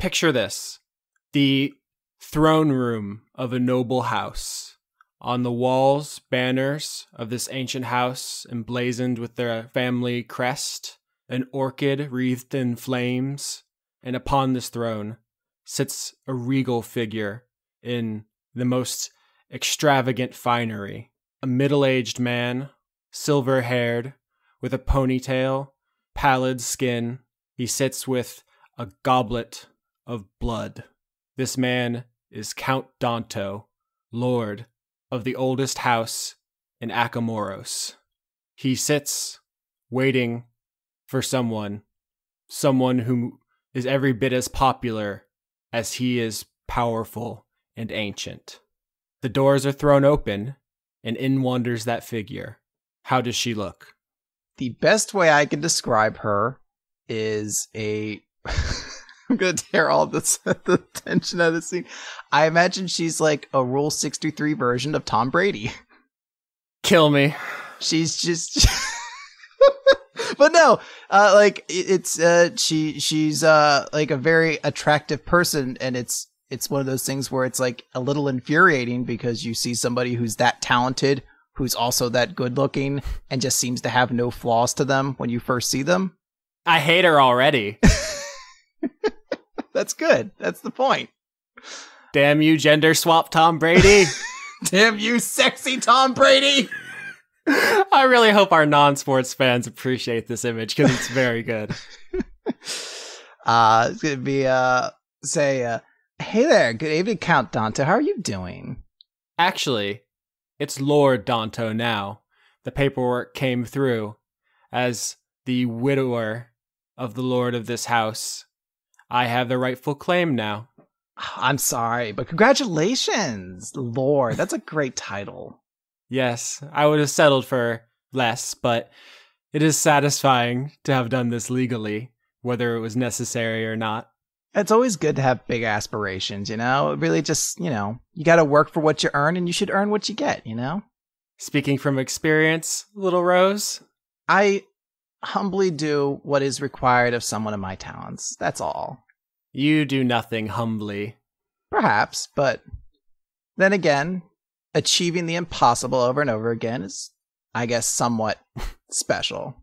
Picture this. The throne room of a noble house. On the walls, banners of this ancient house emblazoned with their family crest, an orchid wreathed in flames, and upon this throne sits a regal figure in the most extravagant finery. A middle-aged man, silver-haired, with a ponytail, pallid skin. He sits with a goblet of blood. This man is Count Danto, lord of the oldest house in Akamoros. He sits waiting for someone who is every bit as popular as he is powerful and ancient. The doors are thrown open, and in wanders that figure. How does she look? The best way I can describe her is a... I'm going to tear all this the tension out of the scene. I imagine she's like a Rule 63 version of Tom Brady. Kill me. She's just... But no, she's like a very attractive person, and it's one of those things where it's like a little infuriating because you see somebody who's that talented, who's also that good looking, and just seems to have no flaws to them when you first see them. I hate her already. That's good. That's the point. Damn you, gender swap Tom Brady. Damn you, sexy Tom Brady. I really hope our non-sports fans appreciate this image because it's very good. It's going to be, hey there, good evening, Count Danto. How are you doing? Actually, it's Lord Danto now. The paperwork came through. As the widower of the lord of this house, I have the rightful claim now. I'm sorry, but congratulations, Lord. That's a great title. Yes, I would have settled for less, but it is satisfying to have done this legally, whether it was necessary or not. It's always good to have big aspirations, you know? It really just, you got to work for what you earn, and you should earn what you get, you know? Speaking from experience, little Rose? I humbly do what is required of someone of my talents. That's all. You do nothing humbly. Perhaps, but then again, achieving the impossible over and over again is, I guess, somewhat special.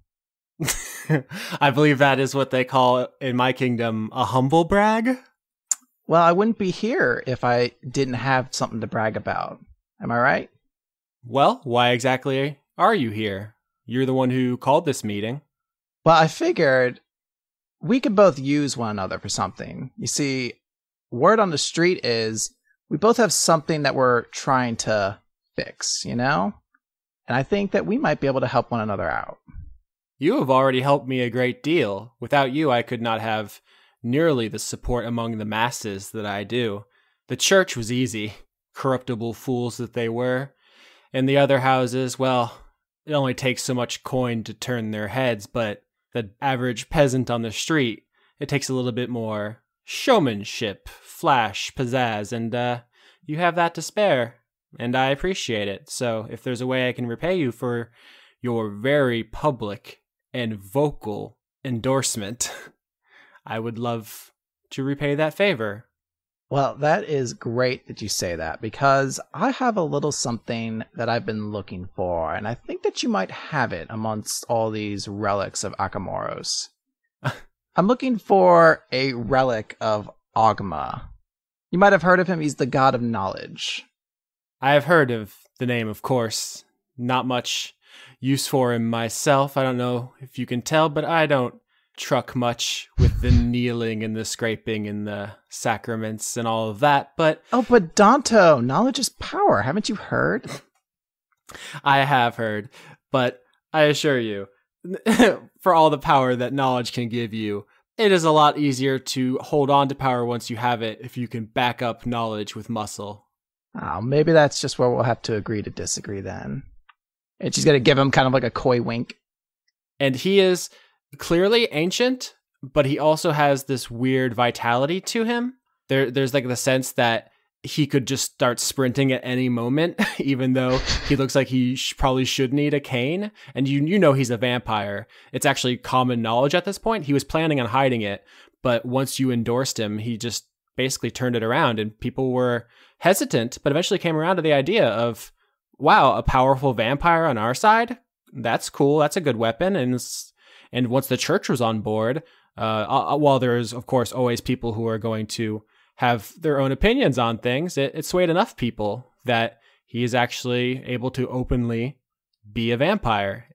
I believe that is what they call, in my kingdom, a humble brag. Well, I wouldn't be here if I didn't have something to brag about. Am I right? Well, why exactly are you here? You're the one who called this meeting. Well, I figured we could both use one another for something. You see, word on the street is we both have something that we're trying to fix, you know? And I think that we might be able to help one another out. You have already helped me a great deal. Without you, I could not have nearly the support among the masses that I do. The church was easy, corruptible fools that they were. And the other houses, well, it only takes so much coin to turn their heads, but the average peasant on the street, it takes a little bit more showmanship, flash, pizzazz, and you have that to spare, and I appreciate it. So if there's a way I can repay you for your very public and vocal endorsement, I would love to repay that favor. Well, that is great that you say that, because I have a little something that I've been looking for, and I think that you might have it amongst all these relics of Akamoros. I'm looking for a relic of Ogma. You might have heard of him. He's the god of knowledge. I have heard of the name, of course. Not much use for him myself. I don't know if you can tell, but I don't truck much with the kneeling and the scraping and the sacraments and all of that, but... Oh, but Danto, knowledge is power. Haven't you heard? I have heard, but I assure you, for all the power that knowledge can give you, it is a lot easier to hold on to power once you have it if you can back up knowledge with muscle. Oh, maybe that's just where we'll have to agree to disagree then. And she's going to give him kind of like a coy wink. And he is clearly ancient, but he also has this weird vitality to him. There's like the sense that he could just start sprinting at any moment, even though he looks like he probably should need a cane. And you know he's a vampire. It's actually common knowledge at this point. He was planning on hiding it, But once you endorsed him, he just basically turned it around, and people were hesitant, but eventually came around to the idea of, wow, a powerful vampire on our side? That's cool. That's a good weapon. And once the church was on board, while there's, of course, always people who are going to have their own opinions on things, it swayed enough people that he is actually able to openly be a vampire,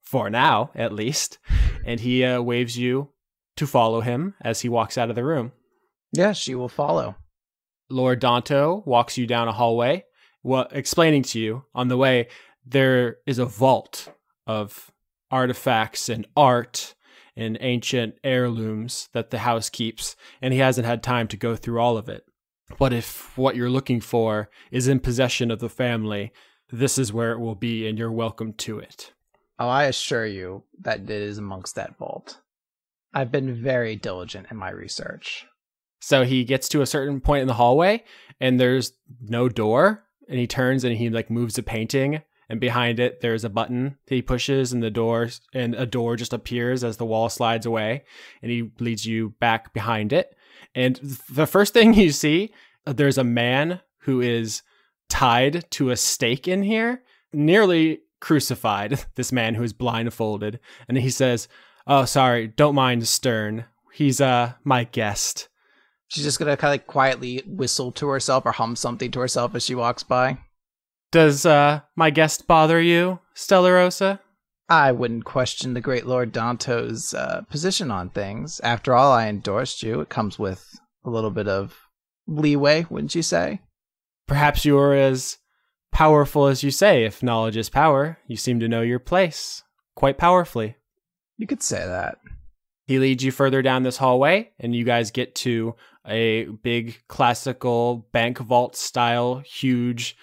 for now, at least. And he waves you to follow him as he walks out of the room. Yeah, she will follow. Lord Danto walks you down a hallway, explaining to you on the way there is a vault of artifacts and art and ancient heirlooms that the house keeps, and he hasn't had time to go through all of it. But if what you're looking for is in possession of the family, this is where it will be, and you're welcome to it. Oh, I assure you that it is amongst that vault. I've been very diligent in my research. So he gets to a certain point in the hallway, and there's no door, and he turns and he moves a painting, and behind it there's a button that he pushes, and a door just appears as the wall slides away, and he leads you back behind it. And the first thing you see, there's a man who is tied to a stake in here, nearly crucified, this man who is blindfolded. And he says, "Oh, sorry, don't mind Stern. He's my guest." She's just gonna kind of quietly whistle to herself or hum something to herself as she walks by. "Does my guest bother you, Stellarosa?" I wouldn't question the great Lord Danto's position on things. After all, I endorsed you. It comes with a little bit of leeway, wouldn't you say? Perhaps you're as powerful as you say. If knowledge is power, you seem to know your place quite powerfully. You could say that. He leads you further down this hallway, and you guys get to a big classical bank vault style, huge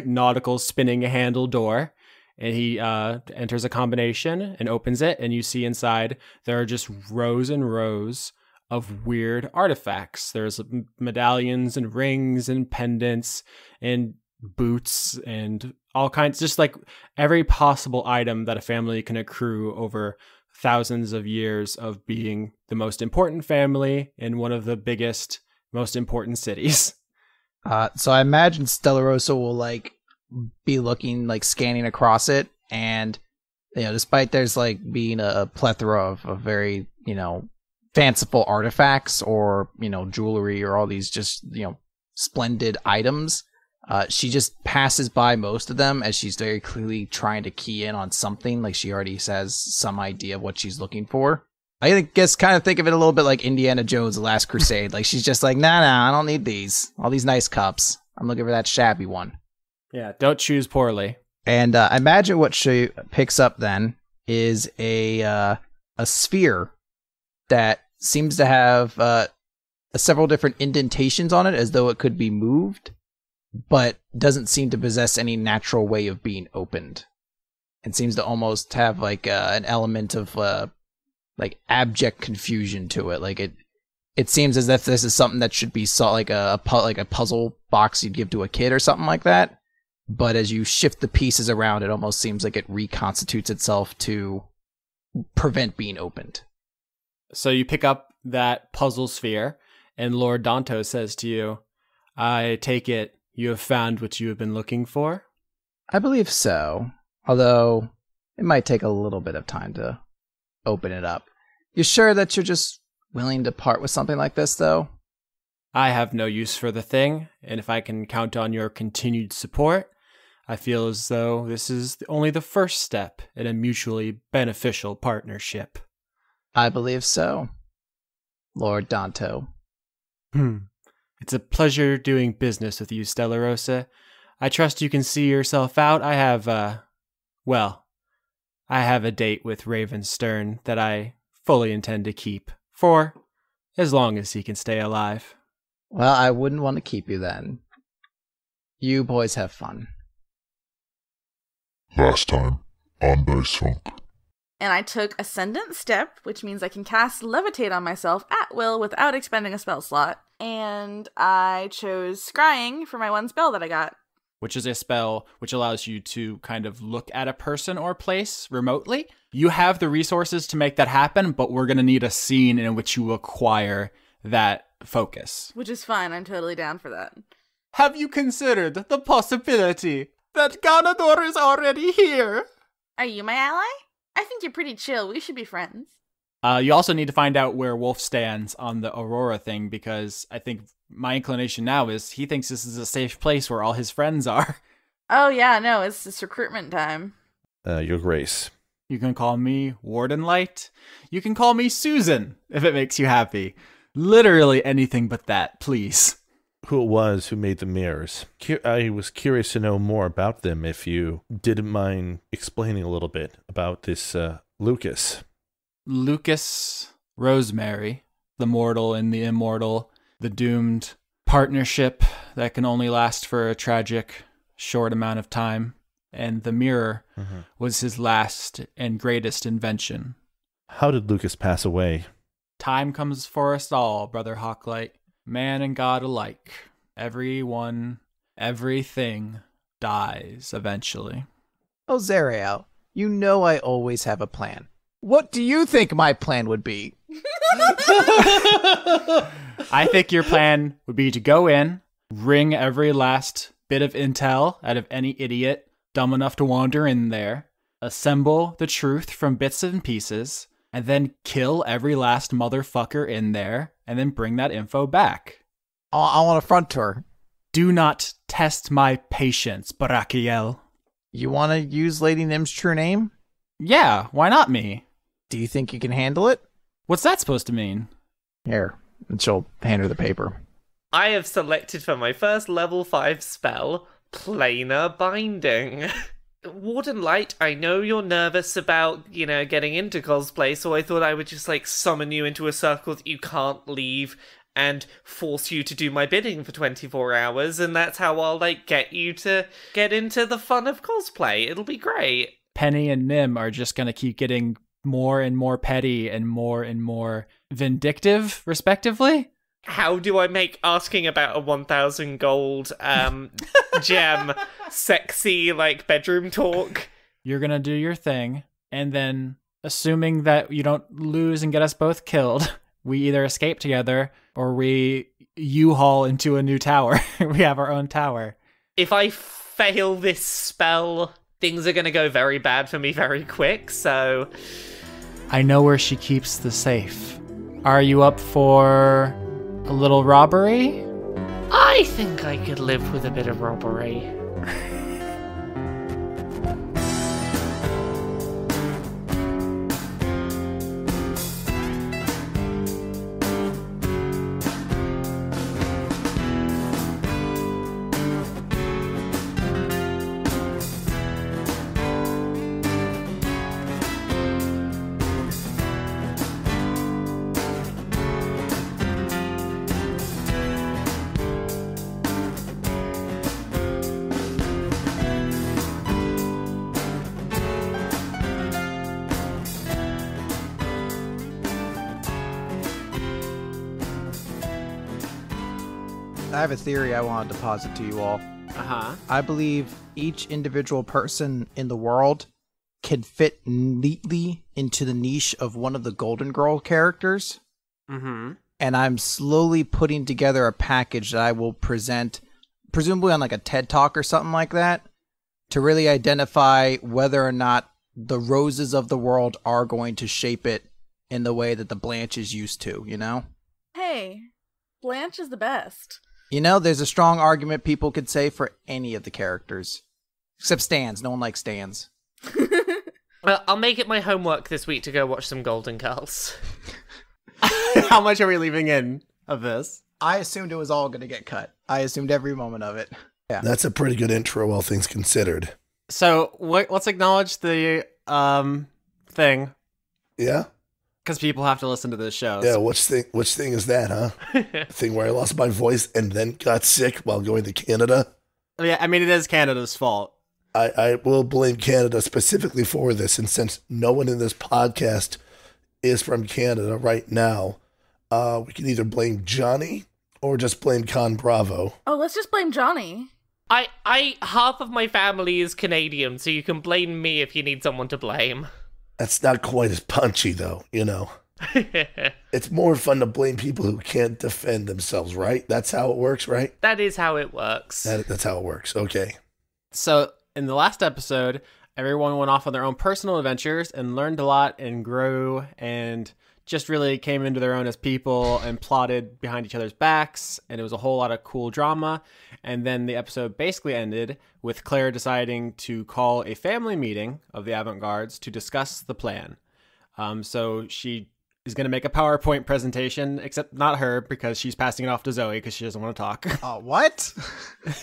nautical spinning handle door. And he enters a combination and opens it, and you see inside there are just rows and rows of weird artifacts. There's medallions and rings and pendants and boots and all kinds, just like every possible item that a family can accrue over thousands of years of being the most important family in one of the biggest, most important cities. So I imagine Stellarosa will be looking, scanning across it, and despite there's being a plethora of very fanciful artifacts or jewelry or all these just splendid items, she just passes by most of them as she's very clearly trying to key in on something. She already has some idea of what she's looking for. I guess kind of think of it a little bit like Indiana Jones: The Last Crusade. She's just nah, I don't need all these nice cups. I'm looking for that shabby one. Yeah, don't choose poorly. And I imagine what she picks up then is a sphere that seems to have several different indentations on it, as though it could be moved, but doesn't seem to possess any natural way of being opened. It seems to almost have an element of abject confusion to it. It seems as if this is something that should be like a puzzle box you'd give to a kid or something like that. But as you shift the pieces around, it almost seems like it reconstitutes itself to prevent being opened. So you pick up that puzzle sphere, and Lord Danto says to you, "I take it you have found what you have been looking for?" I believe so, although it might take a little bit of time to open it up. You sure that you're just willing to part with something like this, though? "I have no use for the thing, and if I can count on your continued support, I feel as though this is only the first step in a mutually beneficial partnership." I believe so, Lord Danto. It's a pleasure doing business with you, Stellarosa. I trust you can see yourself out. I have a date with Raven Stern that I fully intend to keep for as long as he can stay alive. Well, I wouldn't want to keep you then. You boys have fun. Last time on Dice Funk. And I took Ascendant Step, which means I can cast Levitate on myself at will without expending a spell slot. And I chose Scrying for my one spell that I got. which is a spell which allows you to kind of look at a person or place remotely. You have the resources to make that happen, but we're going to need a scene in which you acquire that focus. Which is fine. I'm totally down for that. Have you considered the possibility that Ganador is already here? Are you my ally? I think you're pretty chill. We should be friends. You also need to find out where Wolf stands on the Aurora thing, because I think my inclination now is he thinks this is a safe place where all his friends are. Oh, yeah, no, it's recruitment time. Your Grace. You can call me Warden Light. You can call me Susan, if it makes you happy. Literally anything but that, please. Who it was who made the mirrors. I was curious to know more about them, if you didn't mind explaining a little bit about this Lucas. Lucas Rosemary, the mortal and the immortal, the doomed partnership that can only last for a tragic, short amount of time. And the mirror was his last and greatest invention. How did Lucas pass away? Time comes for us all, Brother Hawklight. Man and God alike. Everyone, everything dies eventually. Oh, Zariel, you know I always have a plan. What do you think my plan would be? I think your plan would be to go in, wring every last bit of intel out of any idiot dumb enough to wander in there, assemble the truth from bits and pieces, and then kill every last motherfucker in there, and then bring that info back. I want a front tour. Do not test my patience, Barakiel. You want to use Lady Nim's true name? Yeah, why not me? Do you think you can handle it? What's that supposed to mean? Here, and she'll hand her the paper. I have selected for my first level 5 spell, Planar Binding. Warden Light, I know you're nervous about, getting into cosplay, so I thought I would just, summon you into a circle that you can't leave and force you to do my bidding for 24 hours, and that's how I'll, get you to get into the fun of cosplay. It'll be great. Penny and Nim are just gonna keep getting more and more petty and more vindictive, respectively. How do I make asking about a 1,000 gold gem sexy, bedroom talk? You're gonna do your thing, and then, assuming that you don't lose and get us both killed, we either escape together or we U-haul into a new tower. We have our own tower. If I fail this spell, things are gonna go very bad for me very quick, so... I know where she keeps the safe. Are you up for a little robbery? I think I could live with a bit of robbery. I have a theory I want to posit to you all. Uh-huh. I believe each individual person in the world can fit neatly into the niche of one of the Golden Girl characters. Mm-hmm. And I'm slowly putting together a package that I will present, presumably on a TED Talk or something like that, to really identify whether or not the roses of the world are going to shape it in the way that the Blanche is used to, Hey, Blanche is the best. There's a strong argument people could say for any of the characters. Except Stans. No one likes Stans. Well, I'll make it my homework this week to go watch some Golden Girls. How much are we leaving in of this? I assumed it was all going to get cut. I assumed every moment of it. Yeah. That's a pretty good intro, all things considered. So let's acknowledge the thing, Yeah? because people have to listen to this show. Yeah, which thing is that, huh? Thing where I lost my voice and then got sick while going to Canada? Yeah, I mean, it is Canada's fault. I will blame Canada specifically for this, and since no one in this podcast is from Canada right now, we can either blame Johnny or just blame Con Bravo. Oh, let's just blame Johnny. I half of my family is Canadian, so you can blame me if you need someone to blame. That's not quite as punchy, though, you know. It's more fun to blame people who can't defend themselves, right? That's how it works, right? That is how it works. That's how it works. Okay. So in the last episode, everyone went off on their own personal adventures and learned a lot and grew and just really came into their own as people and plotted behind each other's backs. And it was a whole lot of cool drama. And then the episode basically ended with Claire deciding to call a family meeting of the Avant-Gardes to discuss the plan. So she is going to make a PowerPoint presentation, except not her, because she's passing it off to Zoe because she doesn't want to talk. What?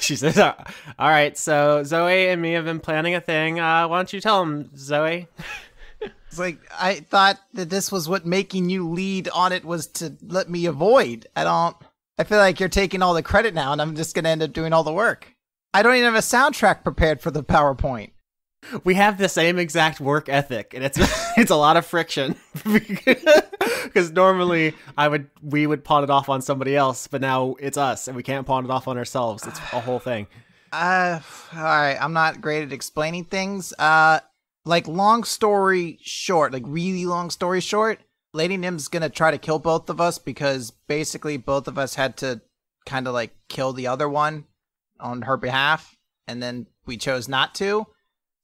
She says, all right, so Zoe and me have been planning a thing. Why don't you tell them, Zoe? It's like, I thought that this was what making you lead on it was to let me avoid. I feel like you're taking all the credit now and I'm just going to end up doing all the work. I don't even have a soundtrack prepared for the PowerPoint. We have the same exact work ethic, and it's a lot of friction because normally we would pawn it off on somebody else, but now it's us, and we can't pawn it off on ourselves. It's a whole thing. All right, I'm not great at explaining things. Like long story short, like really long story short, Lady Nim's gonna try to kill both of us because basically both of us had to kind of like kill the other one on her behalf, and then we chose not to.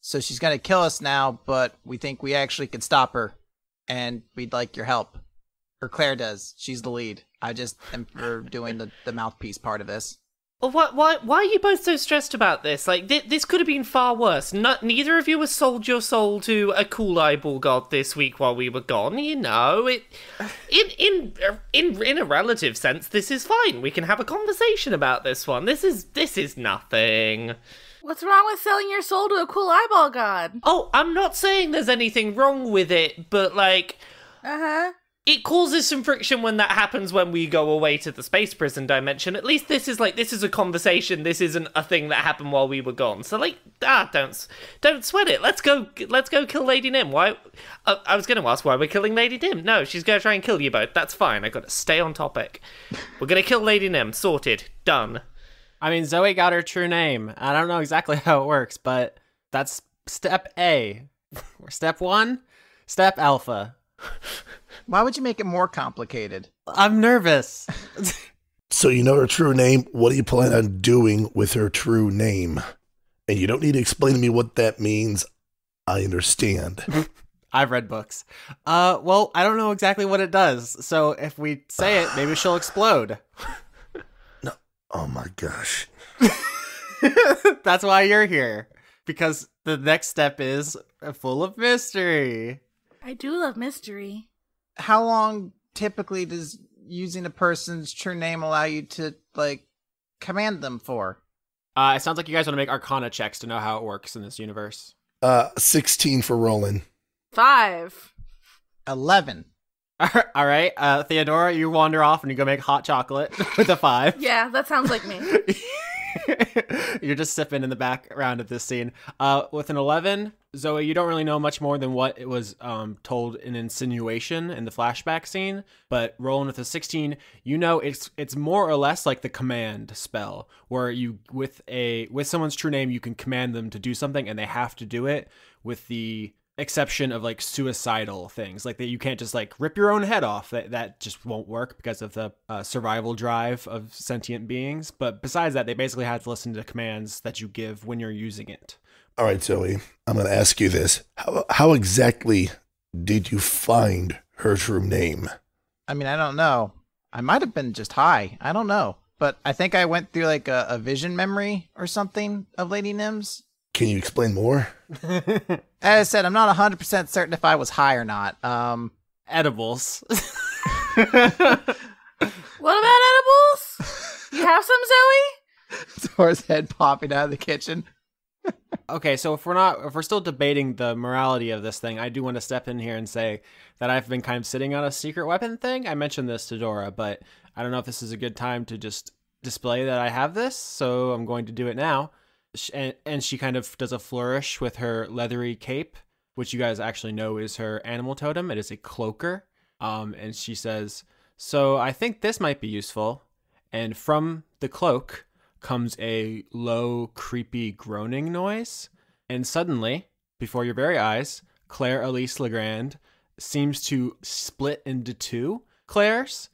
So she's going to kill us now, but we think we actually could stop her, and we'd like your help. Or Claire does. She's the lead. I just am for doing the mouthpiece part of this. Well, why are you both so stressed about this? Like, this could have been far worse. Neither of you has sold your soul to a cool eyeball god this week while we were gone. You know, in a relative sense, this is fine. We can have a conversation about this one. This is nothing. What's wrong with selling your soul to a cool eyeball god? Oh, I'm not saying there's anything wrong with it, but, like... It causes some friction when that happens when we go away to the space prison dimension. At least this is a conversation. This isn't a thing that happened while we were gone. So, like, don't sweat it. Let's go kill Lady Nim. Why? I was going to ask why we're killing Lady Nim. No, she's going to try and kill you both. That's fine. I got to stay on topic. We're going to kill Lady Nim. Sorted. Done. I mean, Zoe got her true name. I don't know exactly how it works, but that's step A. Step 1, step alpha. Why would you make it more complicated? I'm nervous. So you know her true name. What do you plan on doing with her true name? And you don't need to explain to me what that means. I understand. I've read books. Well, I don't know exactly what it does. So if we say it, maybe she'll explode. No. Oh my gosh. That's why you're here. Because the next step is full of mystery. I do love mystery. How long typically does using a person's true name allow you to, like, command them for? It sounds like you guys want to make Arcana checks to know how it works in this universe. 16 for Roland. 5. 11. All right, Theodora, you wander off and you go make hot chocolate with a 5. Yeah, that sounds like me. You're just sipping in the background of this scene. With an 11, Zoe, you don't really know much more than what it was told in insinuation in the flashback scene. But rolling with a 16, you know it's more or less like the command spell, where you with someone's true name you can command them to do something and they have to do it, with the exception of like suicidal things, like that you can't just like rip your own head off. That just won't work because of the survival drive of sentient beings. But besides that, they basically have to listen to commands that you give when you're using it. All right, Zoe, I'm going to ask you this. How exactly did you find her true name? I mean, I don't know. I might have been just high. I don't know. But I think I went through like a vision memory or something of Lady Nim's. Can you explain more? As I said, I'm not 100% certain if I was high or not. Edibles. What about edibles? You have some, Zoe? Zora's head popping out of the kitchen. Okay, so if we're still debating the morality of this thing, I do want to step in here and say that I've been kind of sitting on a secret weapon thing. I mentioned this to Dora, but I don't know if this is a good time to just display that I have this, so I'm going to do it now. And she kind of does a flourish with her leathery cape, which you guys actually know is her animal totem. It is a cloaker. And she says, so I think this might be useful. And from the cloak comes a low, creepy groaning noise. And suddenly, before your very eyes, Claire Elise Legrand seems to split into two Claires.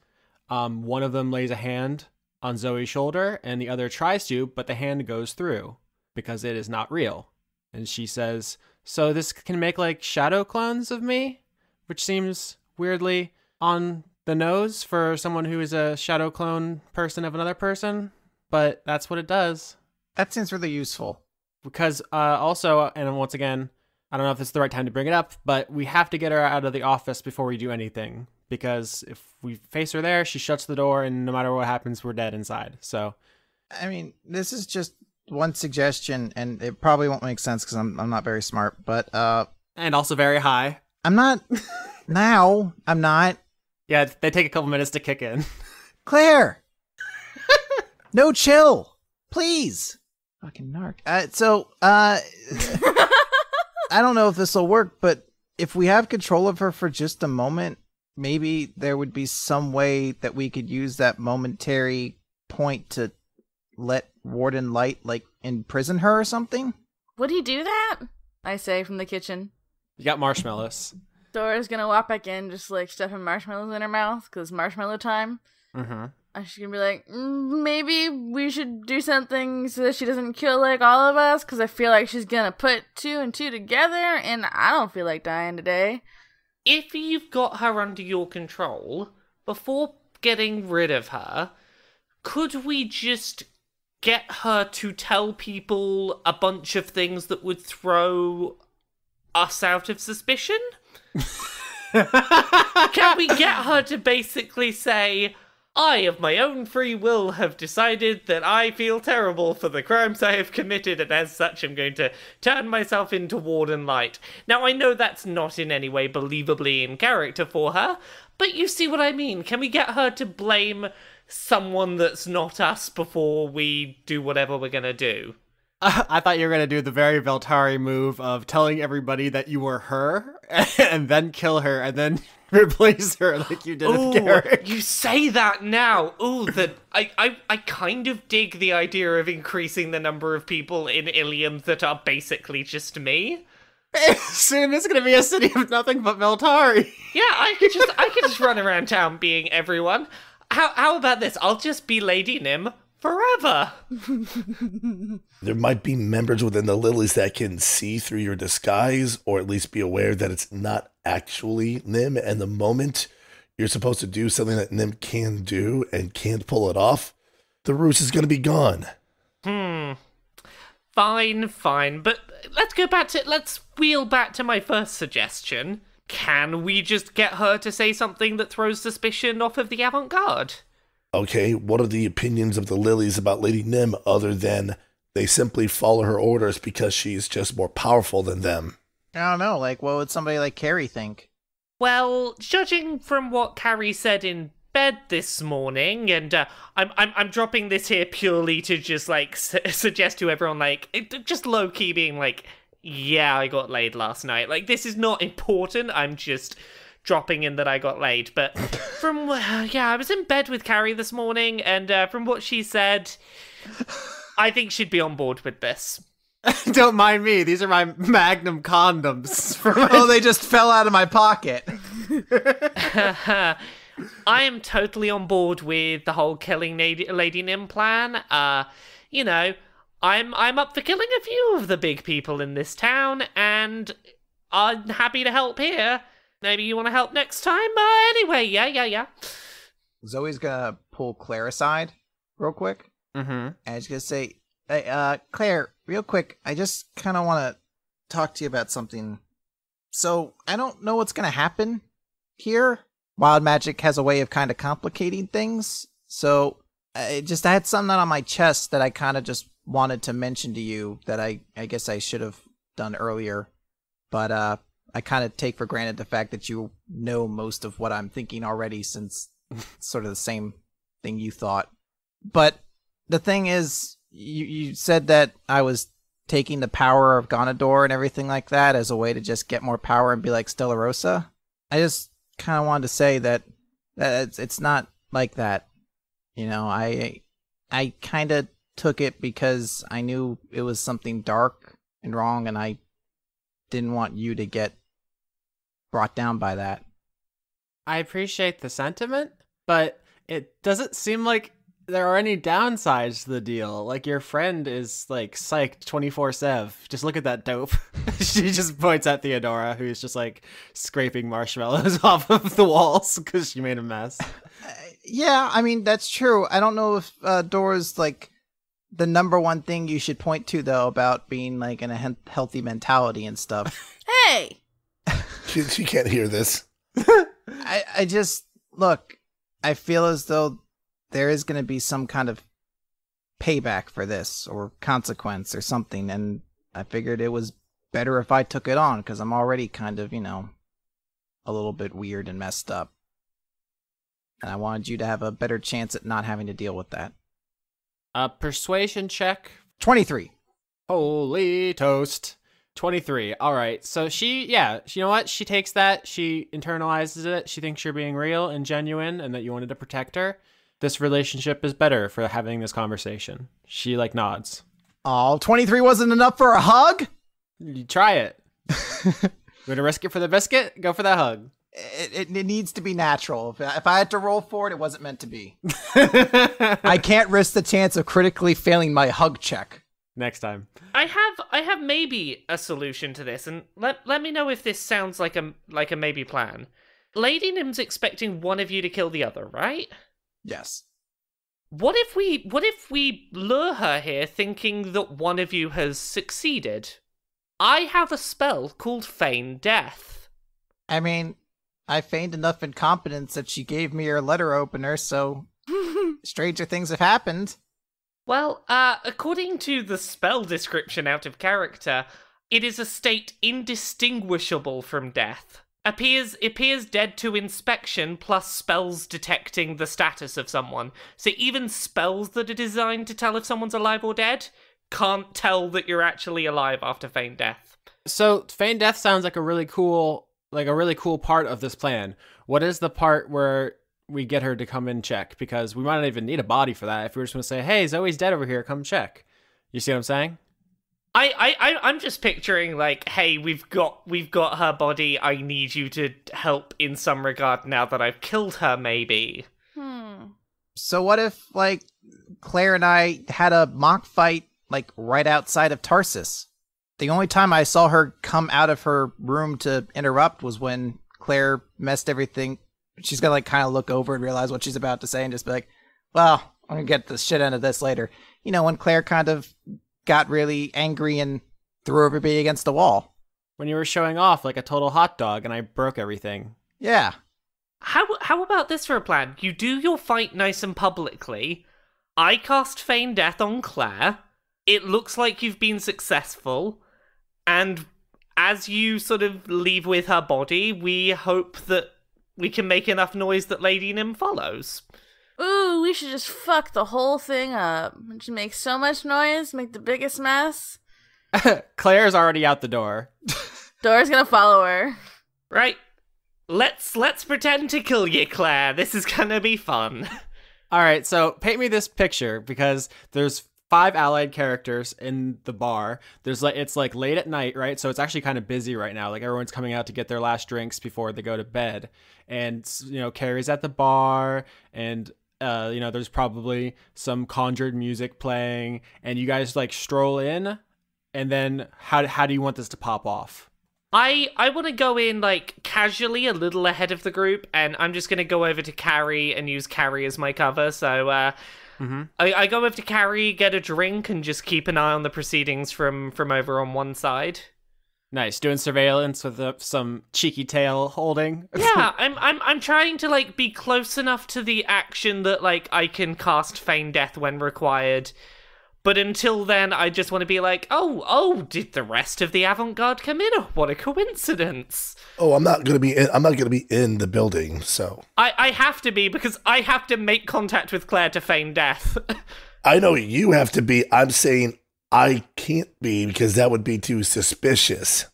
One of them lays a hand on Zoe's shoulder, and the other tries to, but the hand goes through because it is not real. And she says, "So this can make like shadow clones of me?" Which seems weirdly on the nose for someone who is a shadow clone person of another person, but that's what it does. That seems really useful. Because also, and once again, I don't know if it's the right time to bring it up, but we have to get her out of the office before we do anything. Because if we face her there, she shuts the door, and no matter what happens, we're dead inside. So, I mean, this is just one suggestion, and it probably won't make sense because I'm not very smart, but and also very high. I'm not now. I'm not. Yeah, they take a couple minutes to kick in. Claire, no, chill, please. Fucking narc. I don't know if this will work, but if we have control of her for just a moment, maybe there would be some way that we could use that momentary point to let Warden Light, like, imprison her or something? Would he do that? I say from the kitchen. You got marshmallows. Dora's gonna walk back in, just like stuffing marshmallows in her mouth, because marshmallow time. Mm-hmm. And she's gonna be like, maybe we should do something so that she doesn't kill, like, all of us, because I feel like she's gonna put 2 and 2 together, and I don't feel like dying today. If you've got her under your control, before getting rid of her, could we just get her to tell people a bunch of things that would throw us out of suspicion? Can we get her to basically say, I, of my own free will, have decided that I feel terrible for the crimes I have committed, and as such I'm going to turn myself into Warden Light. Now, I know that's not in any way believably in character for her, but you see what I mean. Can we get her to blame someone that's not us before we do whatever we're gonna do? I thought you were going to do the very Veltari move of telling everybody that you were her, and then kill her, and then replace her like you did with Garrick. You say that now. Ooh, I kind of dig the idea of increasing the number of people in Ilium that are basically just me. Soon it's going to be a city of nothing but Veltari. Yeah, I could just run around town being everyone. How about this? I'll just be Lady Nim forever. There might be members within the Lilies that can see through your disguise, or at least be aware that it's not actually Nim, and the moment you're supposed to do something that Nim can do and can't pull it off, the ruse is going to be gone. Fine, but let's wheel back to my first suggestion. Can we just get her to say something that throws suspicion off of the avant-garde? Okay, what are the opinions of the Lilies about Lady Nim other than they simply follow her orders because she's just more powerful than them? I don't know, like, what would somebody like Carrie think? Well, judging from what Carrie said in bed this morning, and I'm dropping this here purely to just, like, suggest to everyone, like, just low-key being like, yeah, I got laid last night. Like, this is not important, I'm just dropping in that I got laid. But from, I was in bed with Carrie this morning, and from what she said, I think she'd be on board with this. Don't mind me. These are my Magnum condoms. Oh, they just fell out of my pocket. I am totally on board with the whole killing Lady Nim plan. You know, I'm up for killing a few of the big people in this town, and I'm happy to help here. Maybe you want to help next time? Anyway, yeah. Zoe's gonna pull Claire aside real quick. Mm-hmm. And she's gonna say, hey, Claire, real quick, I just kind of want to talk to you about something. So, I don't know what's gonna happen here. Wild magic has a way of kind of complicating things. So, I had something on my chest that I kind of just wanted to mention to you that I guess I should have done earlier. But, I kind of take for granted the fact that you know most of what I'm thinking already, since it's sort of the same thing you thought. But the thing is, you said that I was taking the power of Ganondorf and everything like that as a way to just get more power and be like Stella Rosa. I just kind of wanted to say that it's not like that. You know, I kind of took it because I knew it was something dark and wrong, and I didn't want you to get brought down by that. I appreciate the sentiment, but it doesn't seem like there are any downsides to the deal. Like, your friend is, like, psyched 24/7. Just look at that dope. She just points at Theodora, who's just, like, scraping marshmallows off of the walls because she made a mess. Yeah, I mean, that's true. I don't know if Dora's, like, the number one thing you should point to, though, about being, like, in a healthy mentality and stuff. Hey! She can't hear this. I just, look, I feel as though there is going to be some kind of payback for this, or consequence or something, and I figured it was better if I took it on, because I'm already kind of, a little bit weird and messed up. And I wanted you to have a better chance at not having to deal with that. A persuasion check. 23. Holy toast. 23. All right. So you know what? She takes that. She internalizes it. She thinks you're being real and genuine and that you wanted to protect her. This relationship is better for having this conversation. She, like, nods. Oh, 23 wasn't enough for a hug? You try it. You want to risk it for the biscuit? Go for that hug. It needs to be natural. If I had to roll for it, it wasn't meant to be. I can't risk the chance of critically failing my hug check. Next time. I have maybe a solution to this, and let me know if this sounds like a maybe plan. Lady Nim's expecting one of you to kill the other, right? Yes. What if we lure her here thinking that one of you has succeeded? I have a spell called Feign Death. I mean, I feigned enough incompetence that she gave me her letter opener, so stranger things have happened. Well, according to the spell description out of character, it is a state indistinguishable from death. Appears dead to inspection, plus spells detecting the status of someone. So even spells that are designed to tell if someone's alive or dead can't tell that you're actually alive after Feign Death. So Feign Death sounds like a really cool part of this plan. What is the part where we get her to come in check? Because we might not even need a body for that. If we were just going to say, hey, Zoe's dead over here, come check. You see what I'm saying? I'm just picturing, like, hey, we've got her body. I need you to help in some regard now that I've killed her, maybe. So what if, like, Claire and I had a mock fight, like, right outside of Tarsus? The only time I saw her come out of her room to interrupt was when Claire messed everything. She's gonna, like, kind of look over and realize what she's about to say and just be like, well, I'm gonna get the shit out of this later. You know, when Claire kind of got really angry and threw everybody against the wall. When you were showing off like a total hot dog and I broke everything. Yeah. How about this for a plan? You do your fight nice and publicly. I cast Feign Death on Claire. It looks like you've been successful. And as you sort of leave with her body, we hope that we can make enough noise that Lady Nim follows. Ooh, we should just fuck the whole thing up. Just make so much noise, make the biggest mess. Claire's already out the door. Dora's gonna follow her. Right. Let's pretend to kill you, Claire. This is gonna be fun. All right, so paint me this picture, because there's 5 allied characters in the bar. It's like late at night, right? So it's actually kind of busy right now. Like, everyone's coming out to get their last drinks before they go to bed. And, Carrie's at the bar, and there's probably some conjured music playing, and you guys, like, stroll in, and then how do you want this to pop off? I want to go in, like, casually a little ahead of the group, and I'm just going to go over to Carrie and use Carrie as my cover. So I go over to Carrie, get a drink, and just keep an eye on the proceedings from over on one side. Nice, doing surveillance with some cheeky tail holding. Yeah, I'm trying to, like, be close enough to the action that, like, I can cast Feign Death when required. But until then, I just want to be like, oh, did the rest of the avant-garde come in? Oh, what a coincidence! Oh, I'm not gonna be in the building, so I have to be, because I have to make contact with Claire to feign death. I know you have to be. I'm saying I can't be, because that would be too suspicious.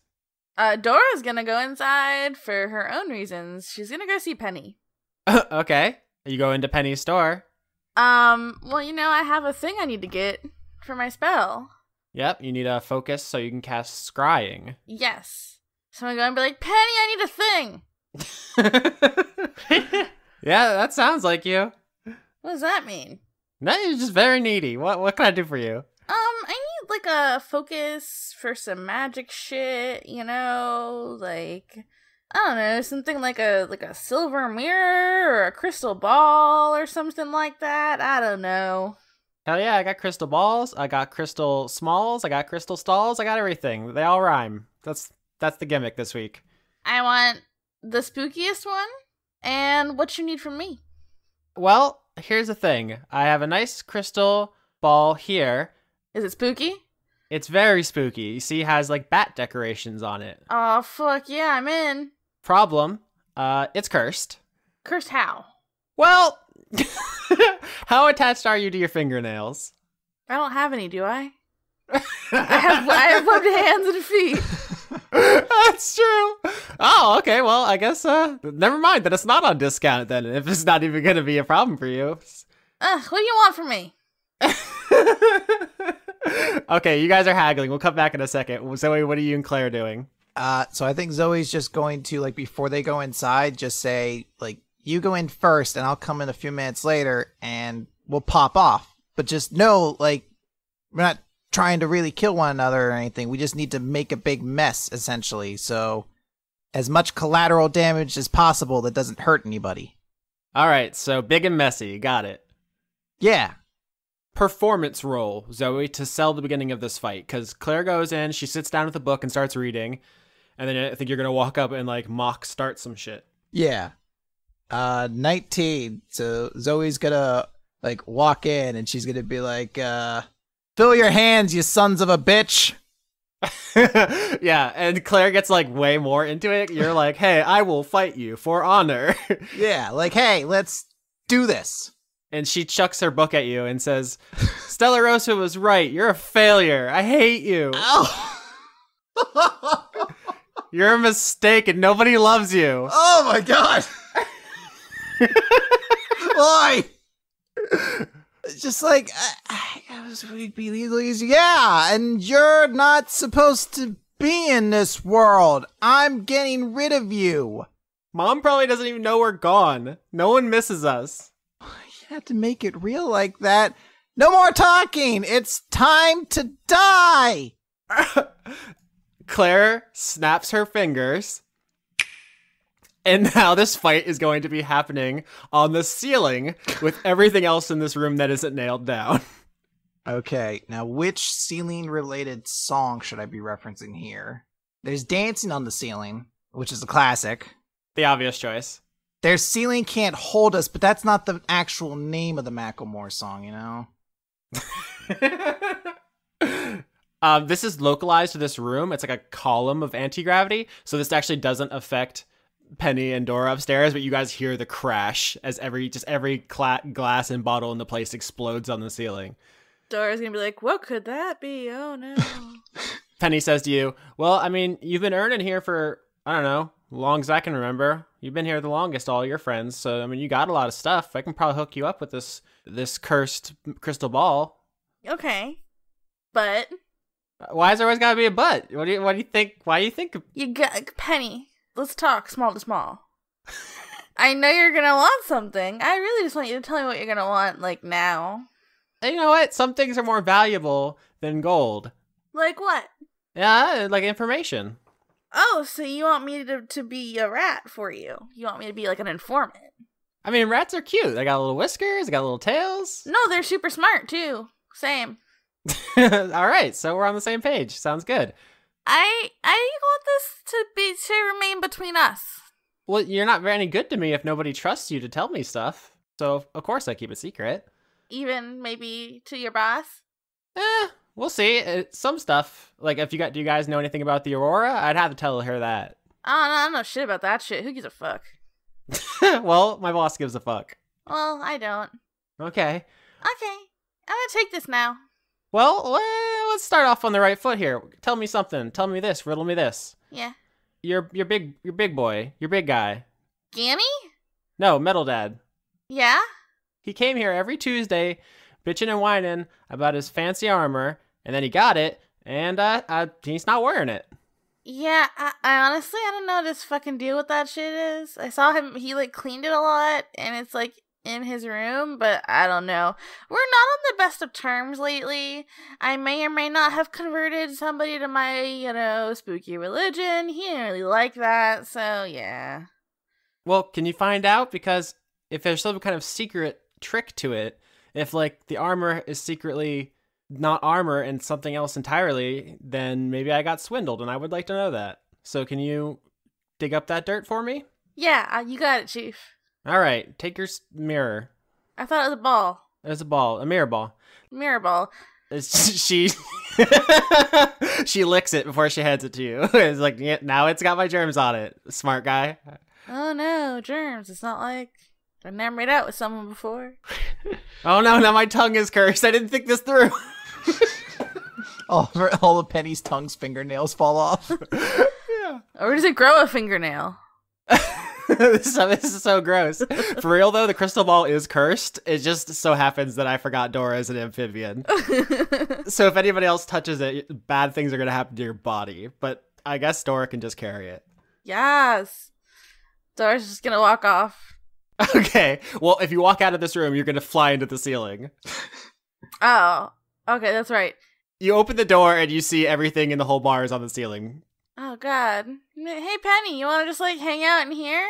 Dora's gonna go inside for her own reasons. She's gonna go see Penny. Okay, you go into Penny's store. Well, I have a thing I need to get for my spell. Yep, you need a focus so you can cast scrying. Yes. So I'm going to be like, Penny, I need a thing. Yeah, that sounds like you. What does that mean? No, you're just very needy. What can I do for you? I need like a focus for some magic shit, like I don't know, something like a silver mirror or a crystal ball or something like that. I don't know. Hell yeah, I got crystal balls, I got crystal smalls, I got crystal stalls, I got everything. They all rhyme. That's the gimmick this week. I want the spookiest one. And what you need from me? Well, here's the thing. I have a nice crystal ball here. Is it spooky? It's very spooky. You see, it has like bat decorations on it. Oh, fuck yeah, I'm in. Problem, it's cursed. Cursed how? Well, how attached are you to your fingernails? I don't have any, do I? I have webbed hands and feet. That's true. Oh, okay. Well, I guess, never mind that it's not on discount then, if it's not even going to be a problem for you. What do you want from me? Okay, you guys are haggling. We'll come back in a second. Zoe, what are you and Claire doing? So I think Zoe's just going to, like, before they go inside, just say, like, you go in first and I'll come in a few minutes later and we'll pop off. But just know, like, we're not trying to really kill one another or anything. We just need to make a big mess, essentially. So as much collateral damage as possible that doesn't hurt anybody. All right, so big and messy. Got it. Yeah. Performance roll, Zoe, to sell the beginning of this fight. Because Claire goes in, she sits down with the book and starts reading. And then I think you're going to walk up and, like, mock start some shit. Yeah. 19. So Zoe's gonna, like, walk in and she's gonna be like, fill your hands, you sons of a bitch. Yeah, and Claire gets, like, way more into it. You're like, hey, I will fight you for honor. Yeah, like, hey, let's do this. And she chucks her book at you and says, Stella Rosa was right. You're a failure. I hate you. Oh. You're a mistake and nobody loves you. Oh my god. Why? It's just like, I was yeah, and you're not supposed to be in this world. I'm getting rid of you. Mom probably doesn't even know we're gone. No one misses us. You have to make it real like that. No more talking. It's time to die. Claire snaps her fingers. And now this fight is going to be happening on the ceiling with everything else in this room that isn't nailed down. Okay, now which ceiling-related song should I be referencing here? There's Dancing on the Ceiling, which is a classic. The obvious choice. There's Ceiling Can't Hold Us, but that's not the actual name of the Macklemore song, you know? This is localized to this room. It's like a column of anti-gravity, so this actually doesn't affect Penny and Dora upstairs, but you guys hear the crash as every glass and bottle in the place explodes on the ceiling. Dora's gonna be like, what could that be? Oh no. Penny says to you, well, I mean, you've been earning here for, I don't know, as long as I can remember. You've been here the longest, all your friends, so, I mean, you got a lot of stuff. I can probably hook you up with this cursed crystal ball. Okay. But why is there always gotta be a but? What do you think? Why do you think? You got Penny. Let's talk small to small. I know you're gonna want something. I really just want you to tell me what you're gonna want, like, now. You know what? Some things are more valuable than gold. Like what? Yeah, like information. Oh, so you want me to be a rat for you? You want me to be like an informant? I mean, rats are cute. They got little whiskers, they got little tails. No, they're super smart too. Same. All right, so we're on the same page. Sounds good. I want this to remain between us. Well, you're not very good to me if nobody trusts you to tell me stuff. So, of course I keep it secret. Even maybe to your boss? We'll see. Some stuff. Like, do you guys know anything about the Aurora? I'd have to tell her that. I don't know shit about that shit. Who gives a fuck? Well, my boss gives a fuck. Well, I don't. Okay. Okay. I'm gonna take this now. Well, let's start off on the right foot here. Tell me something. Tell me this. Riddle me this. Yeah. You're big boy. You're big guy. Gammy? No, Metal Dad. Yeah? He came here every Tuesday, bitching and whining about his fancy armor, and then he got it, and he's not wearing it. Yeah, I honestly, I don't know what his fucking deal with that shit is. I saw him, he, like, cleaned it a lot, and it's, like, in his room, but I don't know. We're not on the best of terms lately. I may or may not have converted somebody to my, spooky religion. He didn't really like that, so yeah. Well, can you find out? Because if there's some kind of secret trick to it, if, like, the armor is secretly not armor and something else entirely, then maybe I got swindled, and I would like to know that. So can you dig up that dirt for me? Yeah, you got it, Chief. All right, take your mirror. I thought it was a ball. There's a ball, a mirror ball. Mirror ball. She she licks it before she hands it to you. It's like, yeah, now it's got my germs on it. Smart guy. Oh no, germs. It's not like I've never made out with someone before. Oh no, now my tongue is cursed. I didn't think this through. All of Penny's tongue's fingernails fall off. Yeah. Or does it grow a fingernail? This is so gross. For real though, the crystal ball is cursed. It just so happens that I forgot Dora is an amphibian. So if anybody else touches it, bad things are going to happen to your body. But I guess Dora can just carry it. Yes. Dora's just gonna walk off. Okay. Well, if you walk out of this room, you're going to fly into the ceiling. Oh. Okay, that's right. You open the door and you see everything in the whole bar is on the ceiling. Oh god. Hey Penny, you wanna just like hang out in here?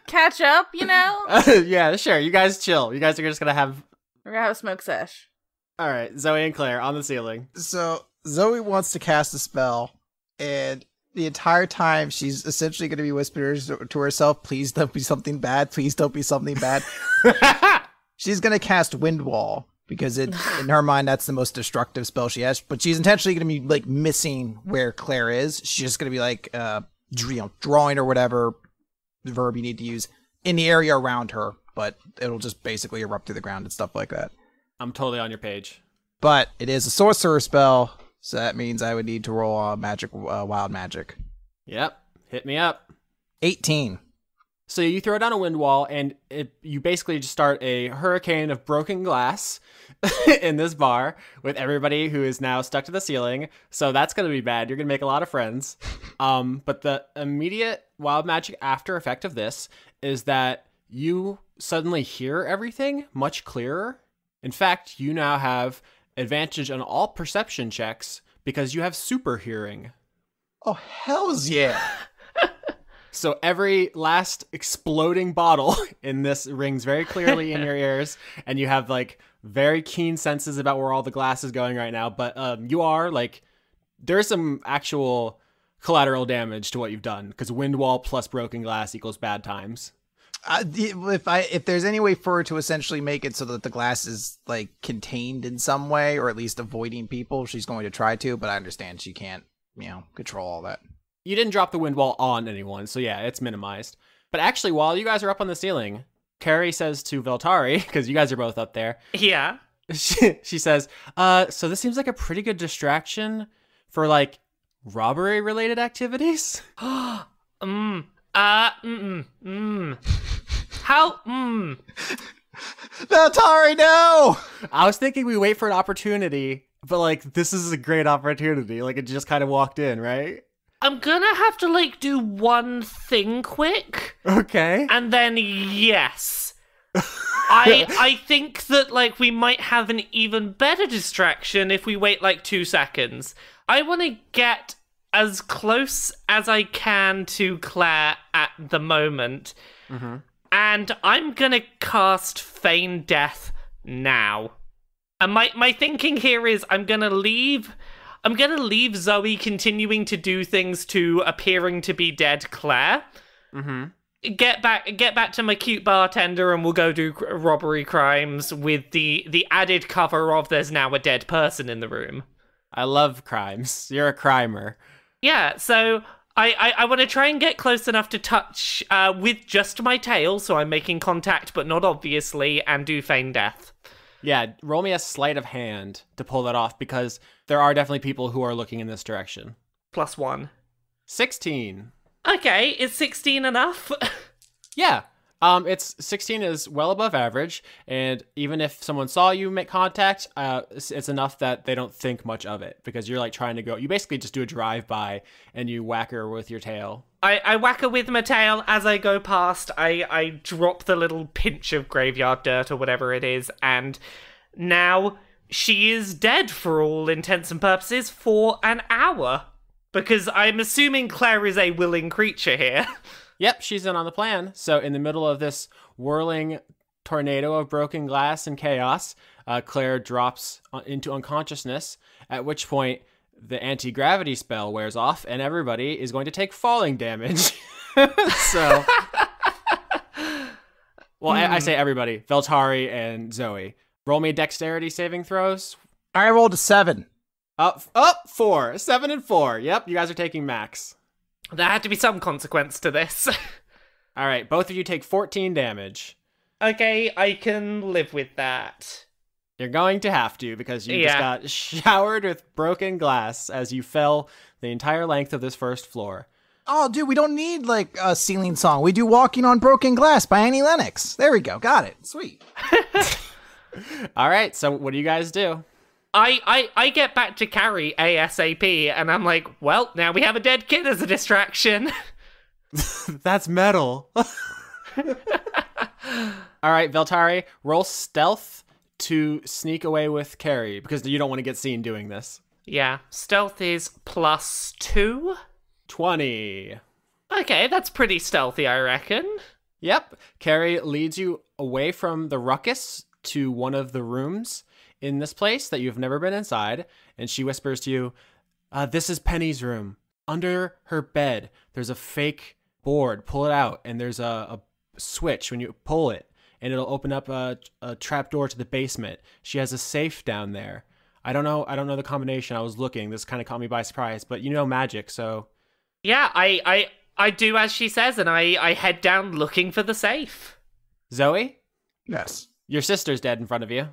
Catch up, Yeah, sure. You guys chill. You guys are just going to have... We're gonna have a smoke sesh. All right, Zoe and Claire on the ceiling. So Zoe wants to cast a spell, and the entire time she's essentially going to be whispering to herself, please don't be something bad, please don't be something bad. She's going to cast Wind Wall, because in her mind that's the most destructive spell she has, but she's intentionally going to be like missing where Claire is. She's just going to be like drawing or whatever verb you need to use in the area around her, but it'll just basically erupt through the ground and stuff like that. I'm totally on your page. But it is a sorcerer spell, so that means I would need to roll wild magic. Yep, hit me up. 18. So you throw down a wind wall, and you basically just start a hurricane of broken glass in this bar with everybody who is now stuck to the ceiling. So that's going to be bad. You're going to make a lot of friends. But the immediate wild magic after effect of this is that you suddenly hear everything much clearer. In fact, you now have advantage on all perception checks because you have super hearing. Oh, hells yeah. So every last exploding bottle in this rings very clearly in your ears, and you have like very keen senses about where all the glass is going right now. But you are like, there's some actual collateral damage to what you've done because wind wall plus broken glass equals bad times. If there's any way for her to essentially make it so that the glass is like contained in some way, or at least avoiding people, she's going to try to. But I understand she can't, control all that. You didn't drop the wind wall on anyone, so yeah, it's minimized. But actually, while you guys are up on the ceiling, Carrie says to Veltari, because you guys are both up there. Yeah. She says, so this seems like a pretty good distraction for, like, robbery-related activities? How? Veltari, no! I was thinking we wait for an opportunity, but, like, this is a great opportunity. Like, it just kind of walked in, right? I'm gonna have to, like, do one thing quick. Okay. And then, yes. I think that, like, we might have an even better distraction if we wait, like, 2 seconds. I want to get as close as I can to Claire at the moment. Mm-hmm. And I'm gonna cast Feign Death now. And my thinking here is I'm gonna leave Zoe continuing to do things to appearing to be dead Claire. Mm-hmm. Get back to my cute bartender, and we'll go do robbery crimes with the added cover of there's now a dead person in the room. I love crimes. You're a crimer. Yeah, so I want to try and get close enough to touch with just my tail, so I'm making contact, but not obviously, and do Feign Death. Yeah, roll me a sleight of hand to pull that off, because there are definitely people who are looking in this direction. +1. 16. Okay, is 16 enough? Yeah. It's 16 is well above average, and even if someone saw you make contact, it's enough that they don't think much of it because you're like trying to go. You basically just do a drive-by and you whack her with your tail. I whack her with my tail as I go past. I drop the little pinch of graveyard dirt or whatever it is, and now she is dead for all intents and purposes for an hour. Because I'm assuming Claire is a willing creature here. Yep, she's in on the plan. So in the middle of this whirling tornado of broken glass and chaos, Claire drops into unconsciousness, at which point the anti-gravity spell wears off and everybody is going to take falling damage. So, well, I say everybody, Veltari and Zoe. Roll me dexterity saving throws. I rolled a 7. Up 4. 7 and 4. Yep, you guys are taking max. There had to be some consequence to this. All right, both of you take 14 damage. Okay, I can live with that. You're going to have to because you just got showered with broken glass as you fell the entire length of this first floor. Oh, dude, we don't need, like, a ceiling song. We do Walking on Broken Glass by Annie Lennox. There we go. Got it. Sweet. All right, so what do you guys do? I get back to Carrie ASAP, and I'm like, well, now we have a dead kid as a distraction. That's metal. All right, Veltari, roll stealth to sneak away with Carrie, because you don't want to get seen doing this. Yeah, stealth is +2. 20. Okay, that's pretty stealthy, I reckon. Yep. Carrie leads you away from the ruckus to one of the rooms in this place that you've never been inside, and she whispers to you, this is Penny's room. Under her bed, there's a fake board. Pull it out, and there's a switch. When you pull it, and it'll open up a trap door to the basement. She has a safe down there. I don't know the combination. I was looking. This kind of caught me by surprise, but you know magic, so... Yeah, I do as she says, and I head down looking for the safe. Zoe? Yes. Your sister's dead in front of you.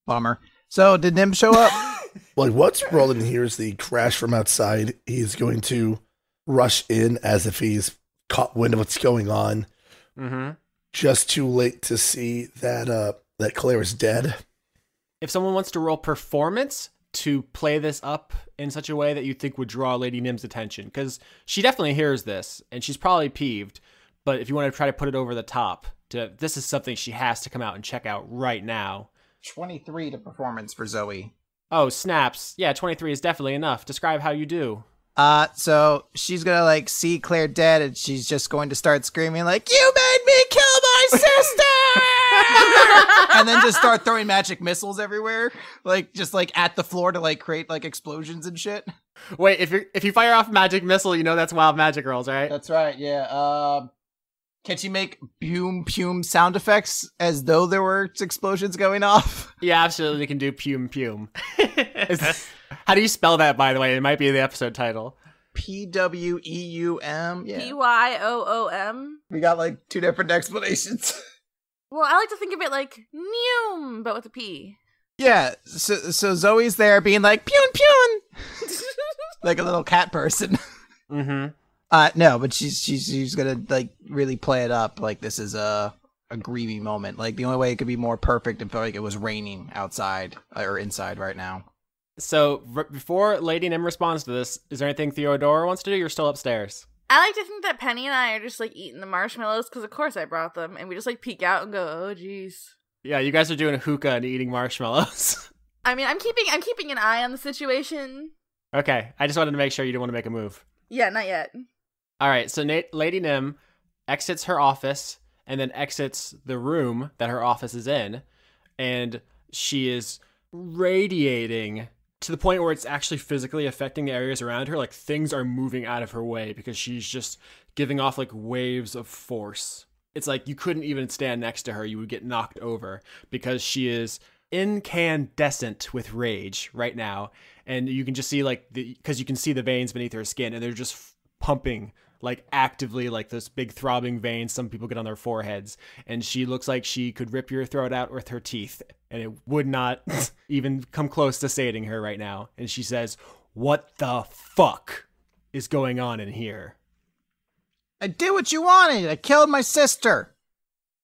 Bummer. So, did Nim show up? Like, once Roland hears the crash from outside, he's going to rush in as if he's caught wind of what's going on. Mm-hmm. Just too late to see that that Claire is dead. If someone wants to roll performance to play this up in such a way that you think would draw Lady Nim's attention, because she definitely hears this, and she's probably peeved, but if you want to try to put it over the top, this is something she has to come out and check out right now. 23 to performance for Zoe. Oh, snaps. Yeah, 23 is definitely enough. Describe how you do. So she's gonna, like, see Claire dead, and she's just going to start screaming, like, you made me kill my sister! And then just start throwing magic missiles everywhere, like, just, like, at the floor to, like, create, like, explosions and shit. Wait, if you fire off magic missile, you know that's wild magic rolls, right? That's right, yeah. Can she make pume sound effects as though there were explosions going off? Yeah, absolutely can do pume. How do you spell that, by the way? It might be the episode title. Pweum. Yeah. Pyoom. We got, like, 2 different explanations. Well, I like to think of it like Neum, but with a P. Yeah, so Zoe's there being like, pune! Like a little cat person. Mm-hmm. No, but she's gonna, like, really play it up like this is a grieving moment. Like, the only way it could be more perfect if, like, it was raining outside or inside right now. So, before Lady Nim responds to this, is there anything Theodora wants to do? You're still upstairs. I like to think that Penny and I are just, like, eating the marshmallows, because of course I brought them, and we just, like, peek out and go, oh, jeez. Yeah, you guys are doing a hookah and eating marshmallows. I mean, I'm keeping an eye on the situation. Okay, I just wanted to make sure you didn't want to make a move. Yeah, not yet. All right, so Lady Nim exits her office and then exits the room that her office is in, and she is radiating to the point where it's actually physically affecting the areas around her. Like, things are moving out of her way because she's just giving off, like, waves of force. It's like you couldn't even stand next to her. You would get knocked over because she is incandescent with rage right now. And you can just see, like, because you can see the veins beneath her skin, and they're just pumping, like, actively, like those big throbbing veins some people get on their foreheads. And she looks like she could rip your throat out with her teeth, and it would not even come close to sating her right now. And she says, "What the fuck is going on in here?" I did what you wanted. I killed my sister.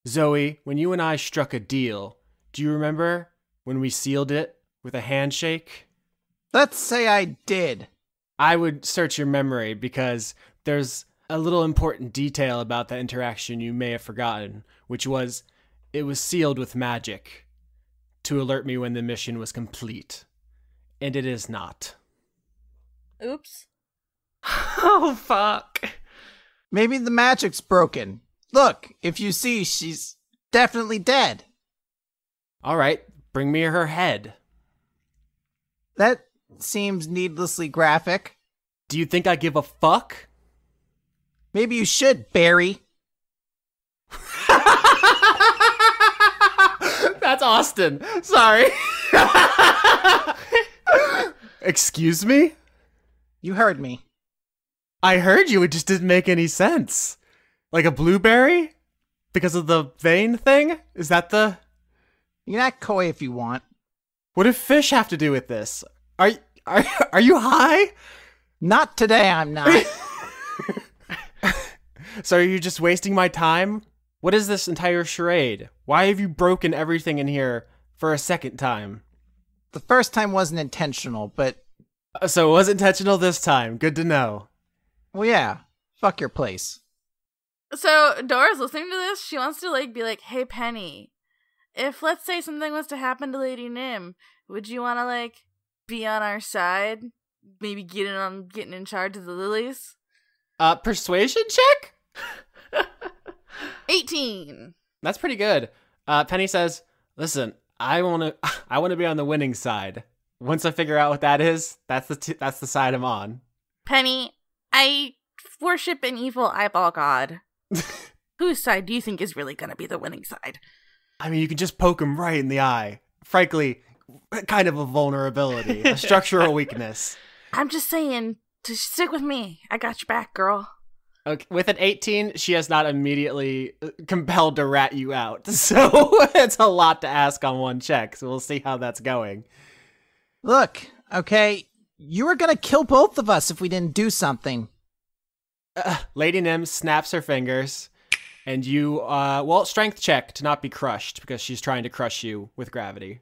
Zoe, when you and I struck a deal, do you remember when we sealed it with a handshake? Let's say I did. I would search your memory because there's a little important detail about that interaction you may have forgotten, which was it was sealed with magic to alert me when the mission was complete. And it is not. Oops. Oh, fuck. Maybe the magic's broken. Look, if you see, she's definitely dead. All right, bring me her head. That seems needlessly graphic. Do you think I give a fuck? Maybe you should, Barry. That's Austin. Sorry. Excuse me? You heard me. I heard you, it just didn't make any sense. Like a blueberry? Because of the vein thing? Is that the... You can act coy if you want. What do fish have to do with this? Are you high? Not today, I'm not. So are you just wasting my time? What is this entire charade? Why have you broken everything in here for a second time? The first time wasn't intentional, but... So it was intentional this time. Good to know. Well, yeah. Fuck your place. So Dora's listening to this. She wants to be like, hey, Penny, if let's say something was to happen to Lady Nim, would you want to be on our side? Maybe getting in charge of the lilies? Persuasion check? 18. That's pretty good. Penny says, listen, I want to be on the winning side. Once I figure out what that is, that's the side I'm on. Penny, I worship an evil eyeball god. Whose side do you think is really gonna be the winning side? I mean, you can just poke him right in the eye. Frankly, kind of a vulnerability, a structural weakness. I'm just saying, to stick with me. I got your back, girl. Okay, with an 18, she is not immediately compelled to rat you out. So it's a lot to ask on one check. So we'll see how that's going. Look, okay, you were gonna kill both of us if we didn't do something. Lady Nim snaps her fingers, and you, strength check to not be crushed, because she's trying to crush you with gravity.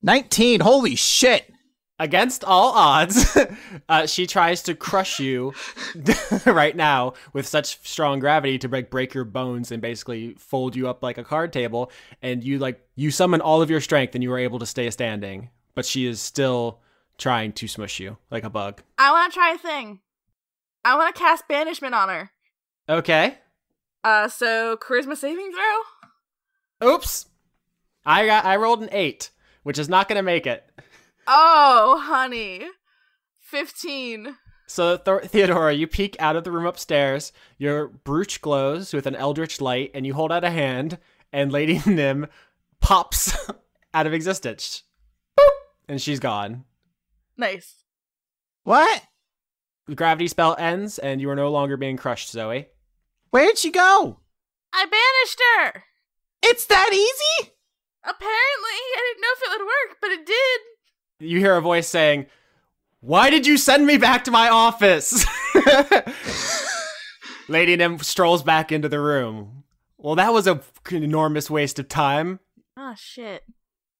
19, holy shit! Against all odds, she tries to crush you right now with such strong gravity to break your bones and basically fold you up like a card table, and you summon all of your strength and you are able to stay standing, but she is still trying to smush you like a bug. I want to try a thing. I want to cast banishment on her. Okay. So charisma saving throw? Oops. I rolled an 8, which is not going to make it. Oh, honey. 15. So, Theodora, you peek out of the room upstairs, your brooch glows with an eldritch light, and you hold out a hand, and Lady Nim pops out of existence. Boop! And she's gone. Nice. What? The gravity spell ends, and you are no longer being crushed, Zoe. Where'd she go? I banished her! It's that easy? Apparently, I didn't know if it would work, but it did. You hear a voice saying, "Why did you send me back to my office?" Lady Nim strolls back into the room. Well, that was an enormous waste of time. Oh, shit.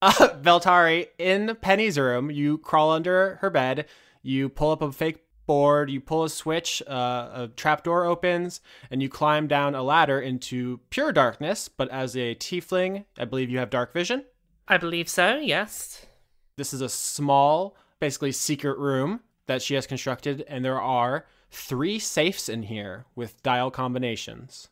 Veltari, in Penny's room, you crawl under her bed, you pull up a fake board, you pull a switch, a trapdoor opens, and you climb down a ladder into pure darkness, but as a tiefling, I believe you have dark vision? I believe so, yes. This is a small, basically secret room that she has constructed, and there are 3 safes in here with dial combinations.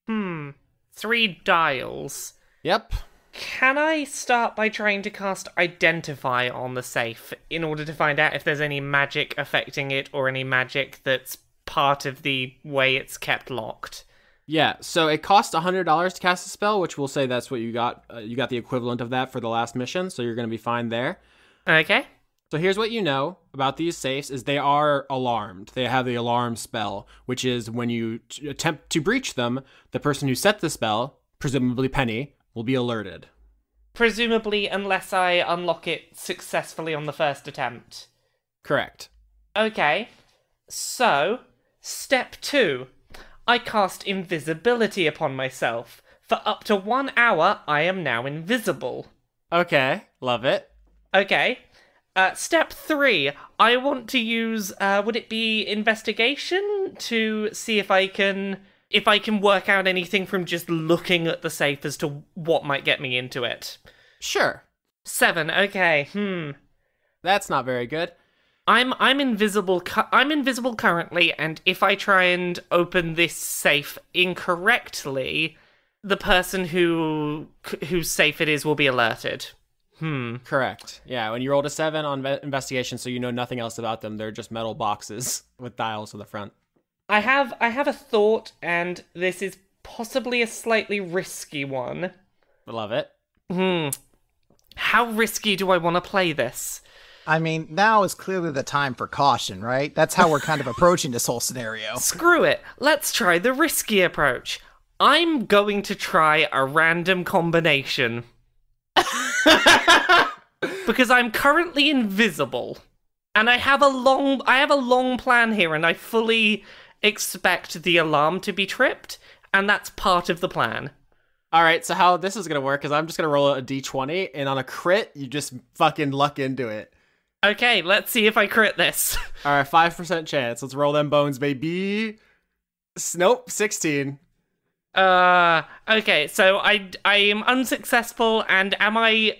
3 dials. Yep. Can I start by trying to cast Identify on the safe in order to find out if there's any magic affecting it or any magic that's part of the way it's kept locked? Yeah, so it costs $100 to cast a spell, which we'll say that's what you got. You got the equivalent of that for the last mission, so you're going to be fine there. Okay. So here's what you know about these safes is they are alarmed. They have the alarm spell, which is when you attempt to breach them, the person who set the spell, presumably Penny, will be alerted. Presumably, unless I unlock it successfully on the first attempt. Correct. Okay. So, step 2. I cast invisibility upon myself. For up to 1 hour, I am now invisible. Okay, love it. Okay. Step 3, I want to use, would it be investigation to see if I can work out anything from just looking at the safe as to what might get me into it. Sure. 7, okay, That's not very good. I'm invisible. I'm invisible currently, and if I try and open this safe incorrectly, the person whose safe it is will be alerted. Correct. Yeah, when you rolled a 7 on investigation, so you know nothing else about them, they're just metal boxes with dials on the front. I have a thought, and this is possibly a slightly risky one. I love it. How risky do I want to play this? I mean, now is clearly the time for caution, right? That's how we're kind of approaching this whole scenario. Screw it. Let's try the risky approach. I'm going to try a random combination. Because I'm currently invisible. And I have a long plan here, and I fully expect the alarm to be tripped, and that's part of the plan. All right, so how this is going to work is I'm just going to roll a d20, and on a crit, you just fucking luck into it. Okay, let's see if I crit this. All right, 5% chance. Let's roll them bones, baby. Nope, 16. Okay, so I am unsuccessful, and am I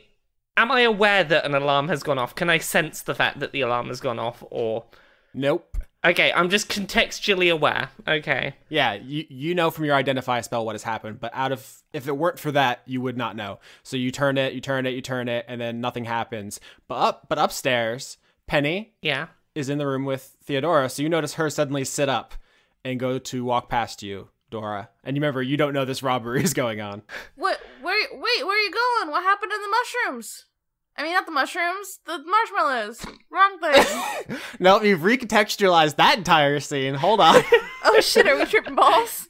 aware that an alarm has gone off? Can I sense the fact that the alarm has gone off, or... Nope. Okay, I'm just contextually aware. Okay. Yeah, you know from your identify spell what has happened, but if it weren't for that, you would not know. So you turn it, and then nothing happens. But upstairs, Penny is in the room with Theodora, so you notice her suddenly sit up and go to walk past you, Dora. And you remember, you don't know this robbery is going on. What? Wait, where are you going? What happened to the mushrooms? I mean, not the mushrooms, the marshmallows. Wrong thing. No, you've recontextualized that entire scene. Hold on. Oh shit, are we tripping balls?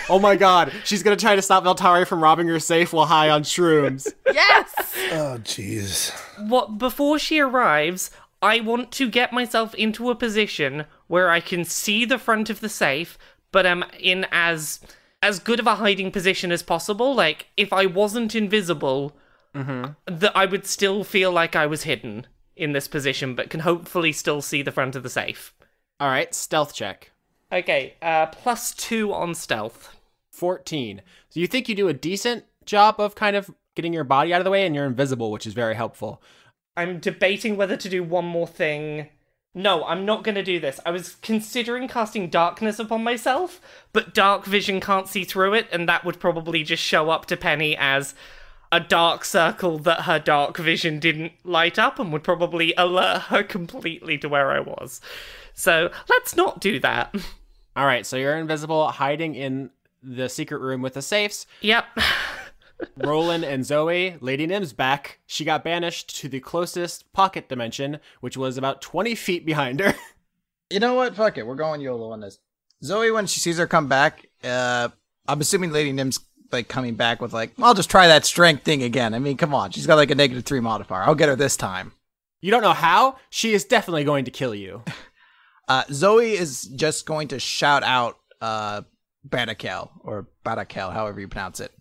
Oh my god, she's gonna try to stop Veltari from robbing her safe while high on shrooms. Yes! Oh, jeez. Before she arrives, I want to get myself into a position where I can see the front of the safe, but am in as good of a hiding position as possible. Like, if I wasn't invisible... that I would still feel like I was hidden in this position, but can hopefully still see the front of the safe. All right, stealth check. Okay, +2 on stealth. 14. So you think you do a decent job of kind of getting your body out of the way, and you're invisible, which is very helpful. I'm debating whether to do one more thing. No, I'm not going to do this. I was considering casting darkness upon myself, but dark vision can't see through it, and that would probably just show up to Penny as... a dark circle that her dark vision didn't light up and would probably alert her completely to where I was. So let's not do that. All right, so you're invisible, hiding in the secret room with the safes. Yep. Roland and Zoe, Lady Nim's back. She got banished to the closest pocket dimension, which was about 20 feet behind her. You know what? Fuck it. We're going YOLO on this. Zoe, when she sees her come back, I'm assuming Lady Nim's like coming back with like, I'll just try that strength thing again. I mean, come on. She's got like a -3 modifier. I'll get her this time. You don't know how? She is definitely going to kill you. Zoe is just going to shout out Barakel, or Barakel, however you pronounce it.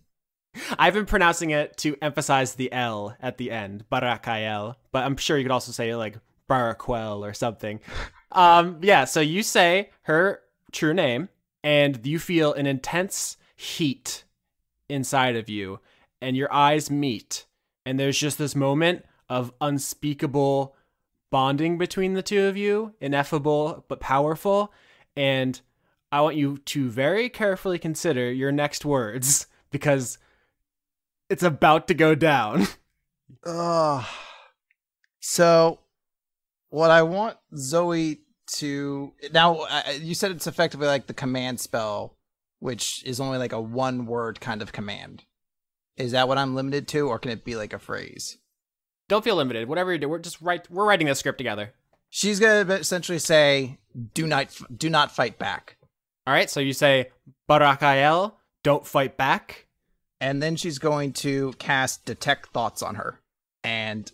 I've been pronouncing it to emphasize the L at the end, Barakael, but I'm sure you could also say like Baraquel or something. Yeah, so you say her true name, and you feel an intense heat inside of you, and your eyes meet, and there's just this moment of unspeakable bonding between the two of you, ineffable but powerful, and I want you to very carefully consider your next words, because it's about to go down. So what I want Zoe to... Now, you said it's effectively like the command spell, which is only like a one-word kind of command. Is that what I'm limited to, or can it be like a phrase? Don't feel limited. Whatever you do, we're writing this script together. She's gonna essentially say, "Do not fight back." All right, so you say, Barakael, don't fight back. And then she's going to cast Detect Thoughts on her. And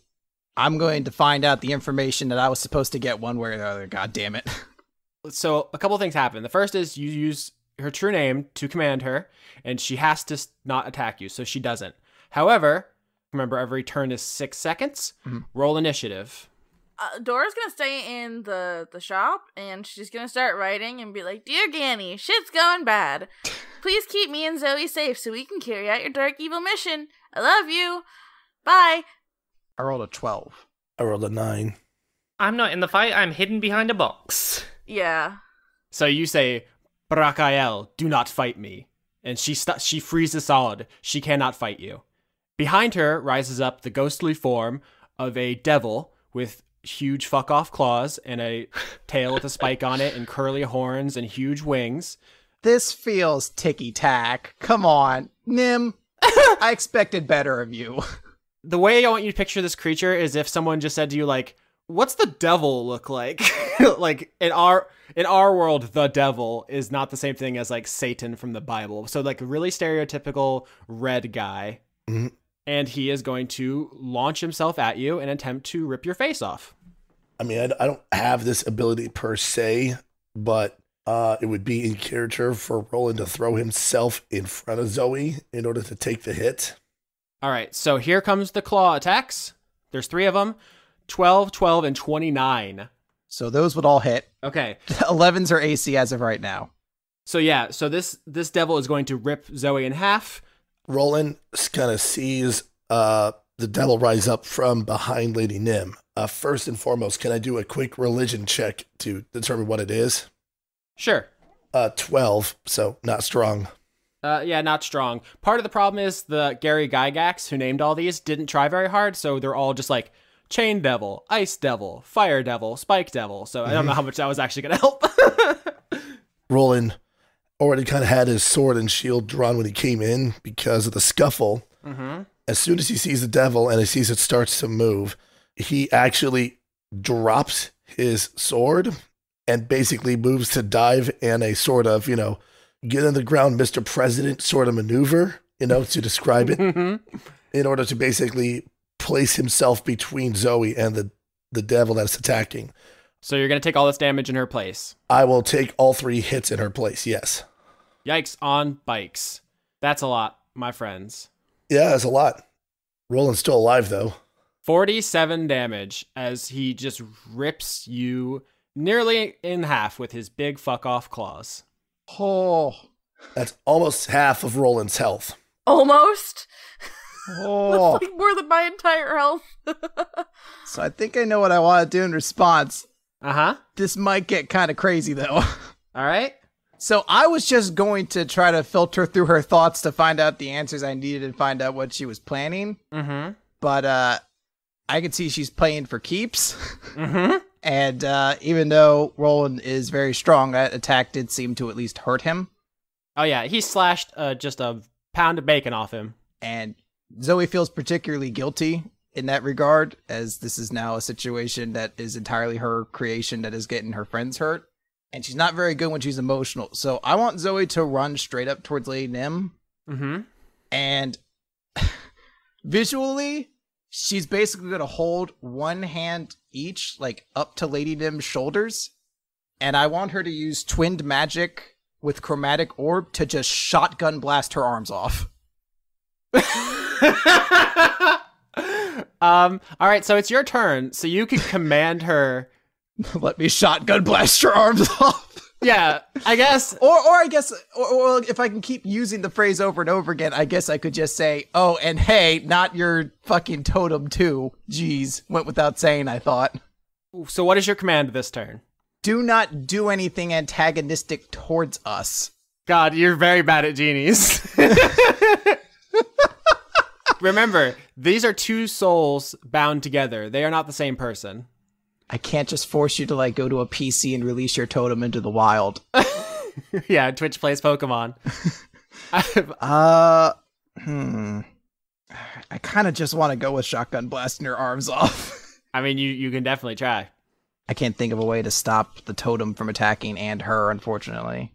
I'm going to find out the information that I was supposed to get one way or the other. God damn it. So a couple things happen. The first is you use her true name to command her, and she has to not attack you, so she doesn't. However, remember every turn is 6 seconds. Roll initiative. Dora's gonna stay in the shop, and she's gonna start writing and be like, "Dear Ganny, shit's going bad. Please keep me and Zoe safe so we can carry out your dark evil mission. I love you. Bye." I rolled a 12. I rolled a 9. I'm not in the fight. I'm hidden behind a box. Yeah. So you say, Brakael, do not fight me. And she freezes solid. She cannot fight you. Behind her rises up the ghostly form of a devil with huge fuck-off claws and a tail with a spike on it and curly horns and huge wings. This feels ticky-tack. Come on. Nim, I expected better of you. The way I want you to picture this creature is if someone just said to you, like, what's the devil look like? Like, in our world, the devil is not the same thing as, like, Satan from the Bible. So, like, a really stereotypical red guy. Mm-hmm. And he is going to launch himself at you and attempt to rip your face off. I mean, I don't have this ability per se, but it would be in character for Roland to throw himself in front of Zoe in order to take the hit. All right, so here comes the claw attacks. There's 3 of them. 12, 12, and 29. So those would all hit. Okay. 11s are AC as of right now. So yeah, so this devil is going to rip Zoe in half. Roland kind of sees the devil rise up from behind Lady Nim. First and foremost, can I do a quick religion check to determine what it is? Sure. 12, so not strong. Yeah, not strong. Part of the problem is the Gary Gygax, who named all these, didn't try very hard, so they're all just like Chain Devil, Ice Devil, Fire Devil, Spike Devil, so I don't know how much that was actually going to help. Roland already kind of had his sword and shield drawn when he came in because of the scuffle. Mm-hmm. As soon as he sees the devil and he sees it starts to move, he actually drops his sword and basically moves to dive in a sort of, get on the ground, Mr. President sort of maneuver, to describe it, in order to basically place himself between Zoe and the devil that's attacking. So you're going to take all this damage in her place. I will take all 3 hits in her place, yes. Yikes on bikes. That's a lot, my friends. Yeah, that's a lot. Roland's still alive, though. 47 damage as he just rips you nearly in half with his big fuck-off claws. Oh. That's almost half of Roland's health. Almost. Oh. That's like more than my entire health. So I think I know what I want to do in response. Uh-huh. This might get kind of crazy, though. All right. So I was just going to try to filter through her thoughts to find out the answers I needed and find out what she was planning. Mm-hmm. But I can see she's playing for keeps. Mm-hmm. And even though Roland is very strong, that attack did seem to at least hurt him. Oh, yeah. He slashed just a pound of bacon off him. And Zoe feels particularly guilty in that regard, as this is now a situation that is entirely her creation that is getting her friends hurt. And she's not very good when she's emotional. So I want Zoe to run straight up towards Lady Nim. Mm-hmm. And visually, she's basically going to hold one hand each, like up to Lady Nim's shoulders. And I want her to use twinned magic with chromatic orb to just shotgun blast her arms off. All right, so it's your turn. So you can command her. Let me shotgun blast your arms off. Yeah, I guess. Or I guess, or if I can keep using the phrase over and over again, I guess I could just say, oh, and hey, not your fucking totem too. Jeez, went without saying, I thought. So what is your command this turn? Do not do anything antagonistic towards us. God, you're very bad at genies. Remember, these are 2 souls bound together. They are not the same person. I can't just force you to like go to a PC and release your totem into the wild. Yeah, Twitch plays Pokemon. I kind of just want to go with shotgun blasting your arms off. I mean, you can definitely try. I can't think of a way to stop the totem from attacking and her, unfortunately.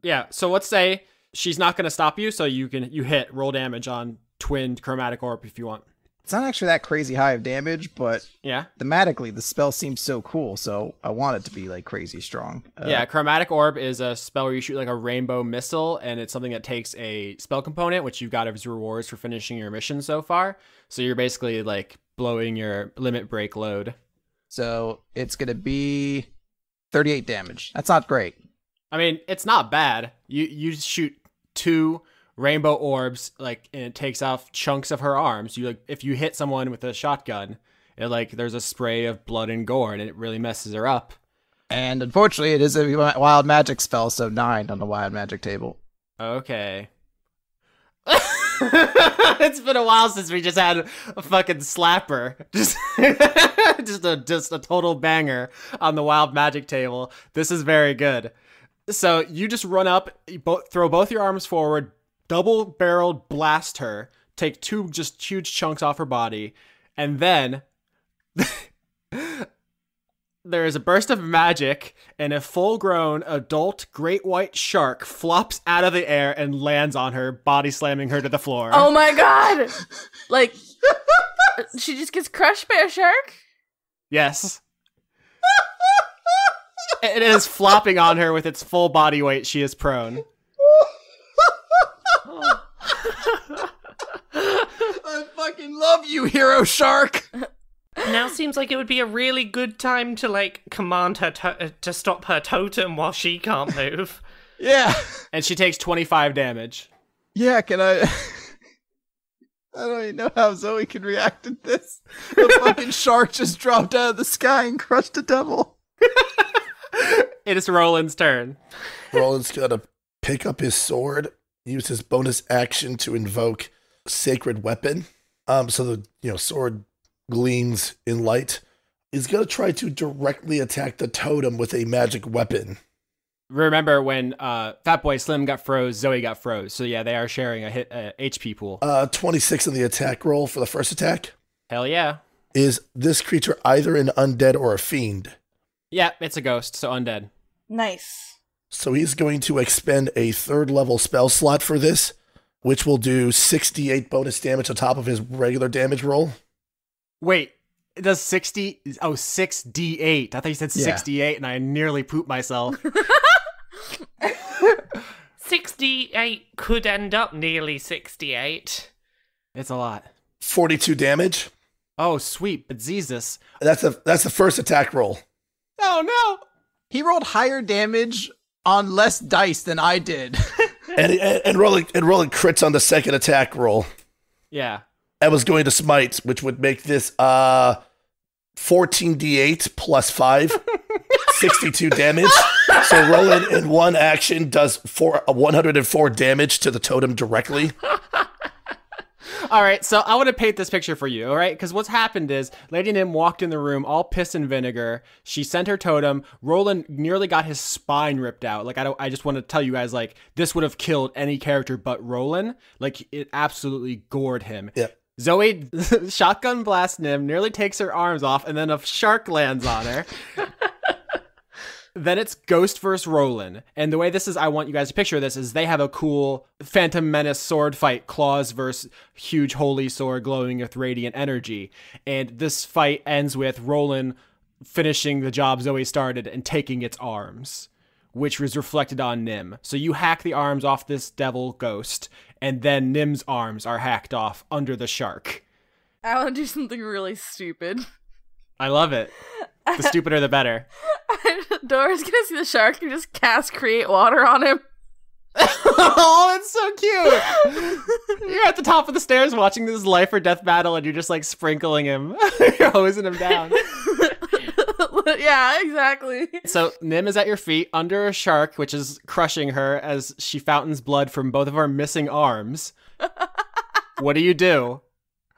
Yeah, so let's say she's not going to stop you, so you hit roll damage on twinned chromatic orb if you want. It's not actually that crazy high of damage, but Yeah. thematically, the spell seems so cool, so I want it to be like crazy strong. Yeah, Chromatic Orb is a spell where you shoot like a rainbow missile, and it's something that takes a spell component, which you've got as rewards for finishing your mission so far. So you're basically like blowing your limit break load. So it's going to be 38 damage. That's not great. I mean, it's not bad. You shoot 2 rainbow orbs, like, and it takes off chunks of her arms. You like, if you hit someone with a shotgun, it like there's a spray of blood and gore, and it really messes her up. And unfortunately, it is a wild magic spell, so 9 on the wild magic table. Okay. It's been a while since we just had a fucking slapper. Just a total banger on the wild magic table. This is very good. So you just run up, throw both your arms forward, double-barreled blast her, take 2 just huge chunks off her body, and then there is a burst of magic, and a full-grown adult great white shark flops out of the air and lands on her, body slamming her to the floor. Oh my god! Like, she just gets crushed by a shark? Yes. It is flopping on her with its full body weight. She is prone. I fucking love you, hero shark! Now seems like it would be a really good time to, like, command her to stop her totem while she can't move. Yeah. And she takes 25 damage. Yeah, can I... I don't even know how Zoe can react to this. The fucking shark just dropped out of the sky and crushed a devil. It is Roland's turn. Roland's gonna pick up his sword, use his bonus action to invoke Sacred Weapon. So the sword gleams in light. He's gonna try to directly attack the totem with a magic weapon. Remember when Fatboy Slim got froze, Zoe got froze. So yeah, they are sharing a HP pool. 26 in the attack roll for the first attack. Hell yeah. Is this creature either an undead or a fiend? Yeah, it's a ghost, so undead. Nice. So he's going to expend a 3rd level spell slot for this, which will do 68 bonus damage on top of his regular damage roll. Wait, it does 60? Oh, 6d8. I thought you said 68, and I nearly pooped myself. 68 could end up nearly 68. It's a lot. 42 damage. Oh, sweet, but Jesus. That's the first attack roll. Oh, no. He rolled higher damage on less dice than I did. and rolling crits on the second attack roll. Yeah. I was going to smite, which would make this 14d8 plus 5, 62 damage. So Roland in one action does 104 damage to the totem directly. All right, so I want to paint this picture for you, all right? Because what's happened is Lady Nim walked in the room all piss and vinegar. She sent her totem. Roland nearly got his spine ripped out. Like, I just want to tell you guys, like, this would have killed any character but Roland. Like, it absolutely gored him. Yeah. Zoe shotgun blast Nim, nearly takes her arms off, and then a shark lands on her. Then it's Ghost versus Roland. And the way this is, I want you guys to picture this, is they have a cool Phantom Menace sword fight, claws versus huge holy sword glowing with radiant energy. And this fight ends with Roland finishing the job Zoe started and taking its arms, which was reflected on Nim. So you hack the arms off this devil ghost, and then Nim's arms are hacked off under the shark. I want to do something really stupid. I love it. The stupider, the better. Dora's gonna see the shark and just cast Create Water on him. Oh, it's so cute. You're at the top of the stairs watching this life or death battle, and you're just like sprinkling him. You're hosing him down. Yeah, exactly. So Nim is at your feet under a shark, which is crushing her as she fountains blood from both of her missing arms. What do you do?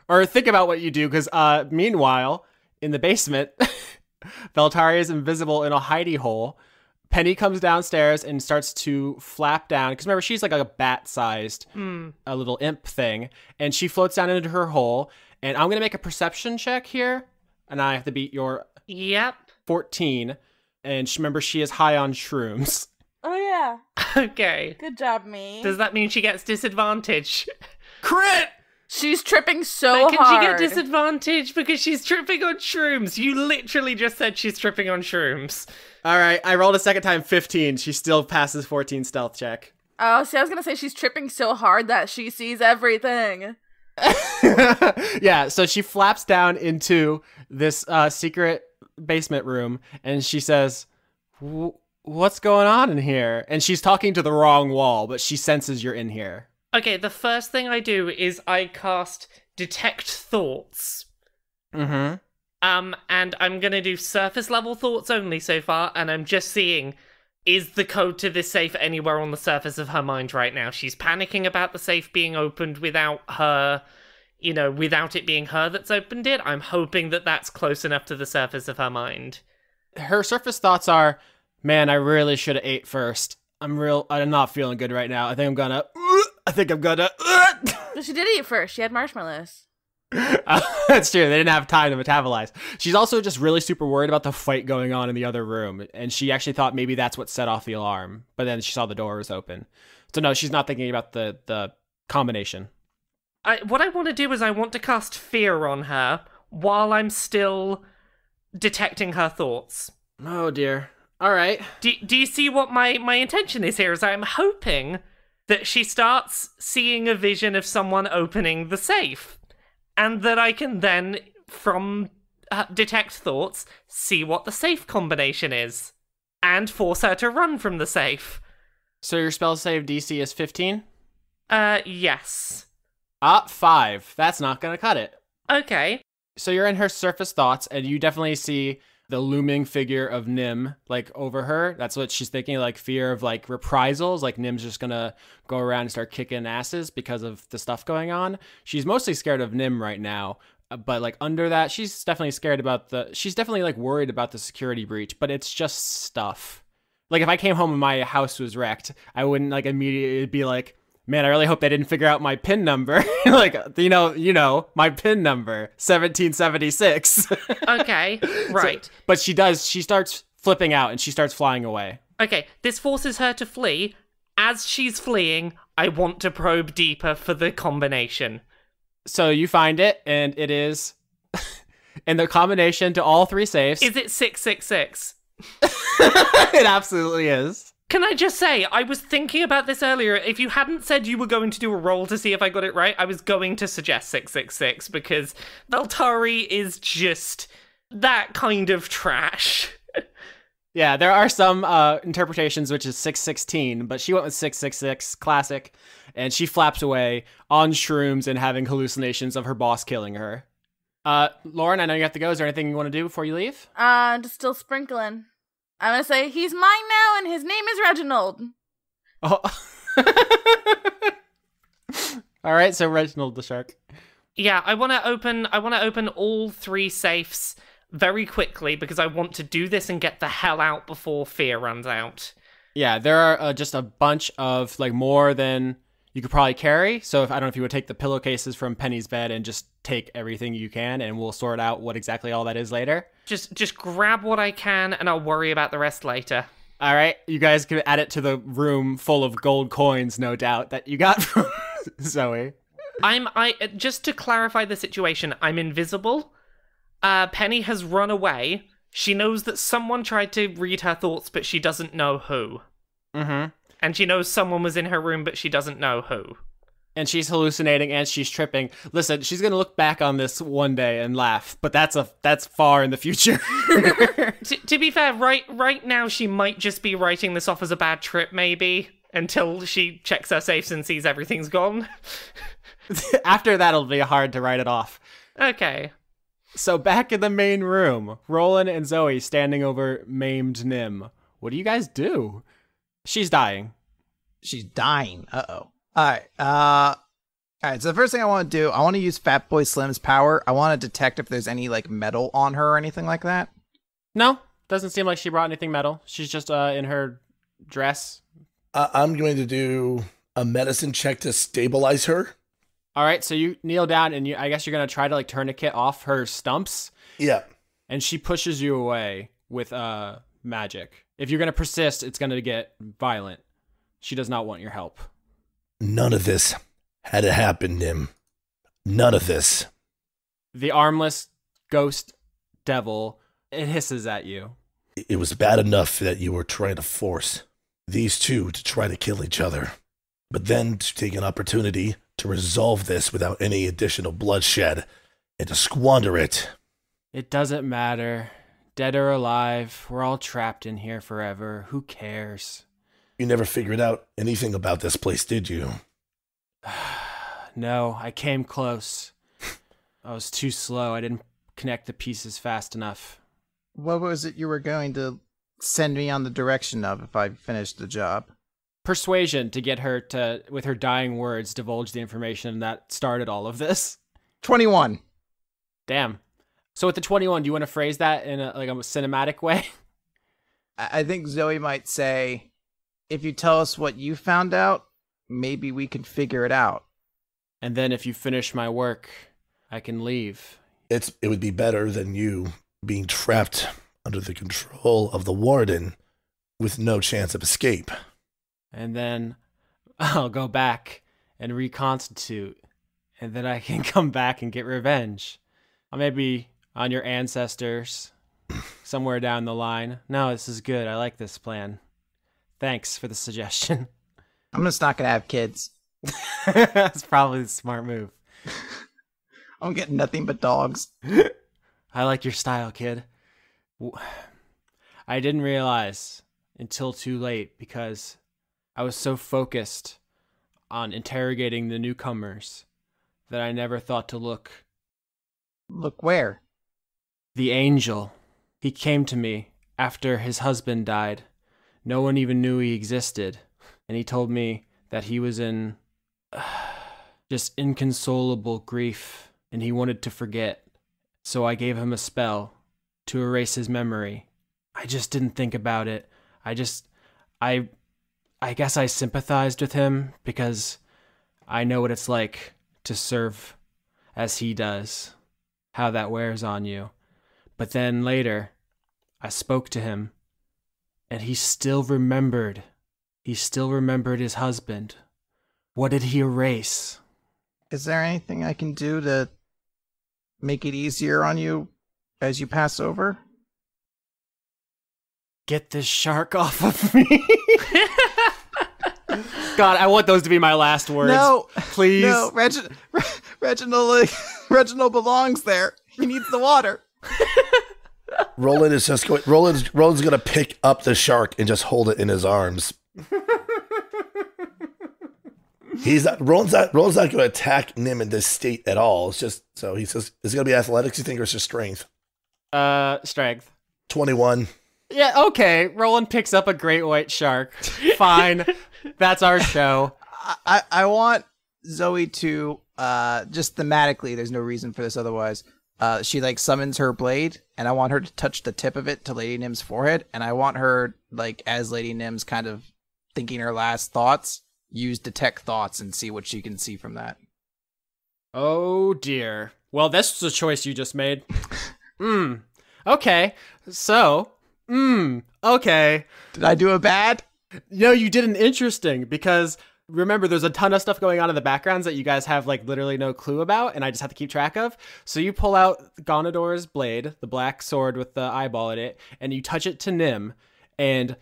Or think about what you do, because meanwhile, in the basement, Veltari is invisible in a hidey hole. Penny comes downstairs and starts to flap down. Because remember, she's like a bat-sized, a little imp thing. And she floats down into her hole. And I'm going to make a perception check here. And I have to beat your 14. And remember, she is high on shrooms. Oh, yeah. Okay. Good job, me. Does that mean she gets disadvantage? Crit! She's tripping so But can hard. she get disadvantage because she's tripping on shrooms? You literally just said she's tripping on shrooms. All right, I rolled a second time 15. She still passes 14 stealth check. Oh, see, I was gonna say she's tripping so hard that she sees everything. Yeah, so she flaps down into this secret basement room and she says, what's going on in here? And she's talking to the wrong wall, but she senses you're in here. Okay, the first thing I do is I cast Detect Thoughts. Mm-hmm. And I'm gonna do surface level thoughts only so far, and I'm just seeing, is the code to this safe anywhere on the surface of her mind right now? She's panicking about the safe being opened without her, without it being her that's opened it. I'm hoping that that's close enough to the surface of her mind. Her surface thoughts are, man, I really should have ate first. I'm not feeling good right now. I think I'm gonna. But she did eat first. She had marshmallows. That's true. They didn't have time to metabolize. She's also just really super worried about the fight going on in the other room. And she actually thought maybe that's what set off the alarm. But then she saw the door was open. So no, she's not thinking about the combination. What I want to do is I want to cast Fear on her while I'm still detecting her thoughts. Oh dear. All right. Do you see what my intention is here? Is I'm hoping that she starts seeing a vision of someone opening the safe. And that I can then, from Detect Thoughts, see what the safe combination is. And force her to run from the safe. So your spell save DC is 15? Yes. 5. That's not gonna cut it. Okay. So you're in her surface thoughts, and you definitely see the looming figure of Nim, like, over her. That's what she's thinking, like, fear of, like, reprisals. Like, Nim's just gonna go around and start kicking asses because of the stuff going on. She's mostly scared of Nim right now. But, like, under that, she's definitely scared about she's definitely, like, worried about the security breach. But it's just stuff. Like, if I came home and my house was wrecked, I wouldn't, like, immediately be like, man, I really hope they didn't figure out my PIN number. Like, my PIN number, 1776. Okay, right. But she does. She starts flipping out and she starts flying away. Okay, this forces her to flee. As she's fleeing, I want to probe deeper for the combination. So you find it, and it is in the combination to all three safes. Is it 666? It absolutely is. Can I just say, I was thinking about this earlier. If you hadn't said you were going to do a roll to see if I got it right, I was going to suggest 666 because Veltari is just that kind of trash. Yeah, there are some interpretations which is 616, but she went with 666, classic, and she flaps away on shrooms and having hallucinations of her boss killing her. Lauren, I know you have to go. Is there anything you want to do before you leave? Just still sprinkling. I'm gonna say he's mine now, and his name is Reginald. Oh. All right, so Reginald the shark. Yeah, I want to open all three safes very quickly because I want to do this and get the hell out before fear runs out. Yeah, there are just a bunch of, like, more than you could probably carry. So I don't know if you would take the pillowcases from Penny's bed and just take everything you can, and we'll sort out what exactly all that is later. Just grab what I can, and I'll worry about the rest later. All right, you guys can add it to the room full of gold coins, no doubt, that you got from Zoe. I just to clarify the situation, I'm invisible. Penny has run away. She knows that someone tried to read her thoughts, but she doesn't know who. Mm-hmm. And she knows someone was in her room, but she doesn't know who. And she's hallucinating and she's tripping. Listen, she's gonna look back on this one day and laugh, but that's far in the future. To be fair, right now she might just be writing this off as a bad trip, maybe, until she checks her safes and sees everything's gone. After that, it'll be hard to write it off. Okay. So back in the main room, Roland and Zoe standing over maimed Nim. What do you guys do? She's dying. She's dying. Uh-oh. All right, so the first thing I want to do, I want to use Fatboy Slim's power. I want to detect if there's any, like, metal on her or anything like that. No, doesn't seem like she brought anything metal. She's just in her dress. I'm going to do a medicine check to stabilize her. All right, so you kneel down, and I guess you're going to try to, like, tourniquet off her stumps. Yeah. And she pushes you away with magic. If you're going to persist, it's going to get violent. She does not want your help. None of this had to happen, Nim. None of this. The armless ghost devil, it hisses at you. It was bad enough that you were trying to force these two to try to kill each other, but then to take an opportunity to resolve this without any additional bloodshed and to squander it. It doesn't matter. Dead or alive, we're all trapped in here forever. Who cares? You never figured out anything about this place, did you? No, I came close. I was too slow. I didn't connect the pieces fast enough. What was it you were going to send me on the direction of if I finished the job? Persuasion to get her to, with her dying words, divulge the information that started all of this. 21. Damn. So with the 21, do you want to phrase that in a cinematic way? I think Zoe might say, if you tell us what you found out, maybe we can figure it out. And then if you finish my work, I can leave. It would be better than you being trapped under the control of the warden with no chance of escape. And then I'll go back and reconstitute. And then I can come back and get revenge. Or maybe on your ancestors somewhere down the line. No, this is good. I like this plan. Thanks for the suggestion. I'm just not going to have kids. That's probably the smart move. I'm getting nothing but dogs. I like your style, kid. I didn't realize until too late because I was so focused on interrogating the newcomers that I never thought to look. Look where? The angel. He came to me after his husband died. No one even knew he existed. And he told me that he was in just inconsolable grief and he wanted to forget. So I gave him a spell to erase his memory. I just didn't think about it. I guess I sympathized with him because I know what it's like to serve as he does, how that wears on you. But then later, I spoke to him, and he still remembered. He still remembered his husband. What did he erase? Is there anything I can do to make it easier on you as you pass over? Get this shark off of me. God, I want those to be my last words. No, please. No, Reginald belongs there. He needs the water. Roland is just going. Roland's going to pick up the shark and just hold it in his arms. Roland's not going to attack Nim in this state at all. It's just so he says, "Is it going to be athletics? You think, or is it strength?" Strength. 21. Yeah, okay. Roland picks up a great white shark. Fine. That's our show. I want Zoe to, just thematically, there's no reason for this otherwise. She like summons her blade, and I want her to touch the tip of it to Lady Nim's forehead, and I want her, like, as Lady Nim's kind of thinking her last thoughts, use detect thoughts and see what she can see from that. Oh dear. Well, this was a choice you just made. Okay. So, okay. Did I do a bad? No, you did an interesting, because remember, there's a ton of stuff going on in the backgrounds that you guys have like literally no clue about, and I just have to keep track of. So you pull out Gonador's blade, the black sword with the eyeball in it, and you touch it to Nim, and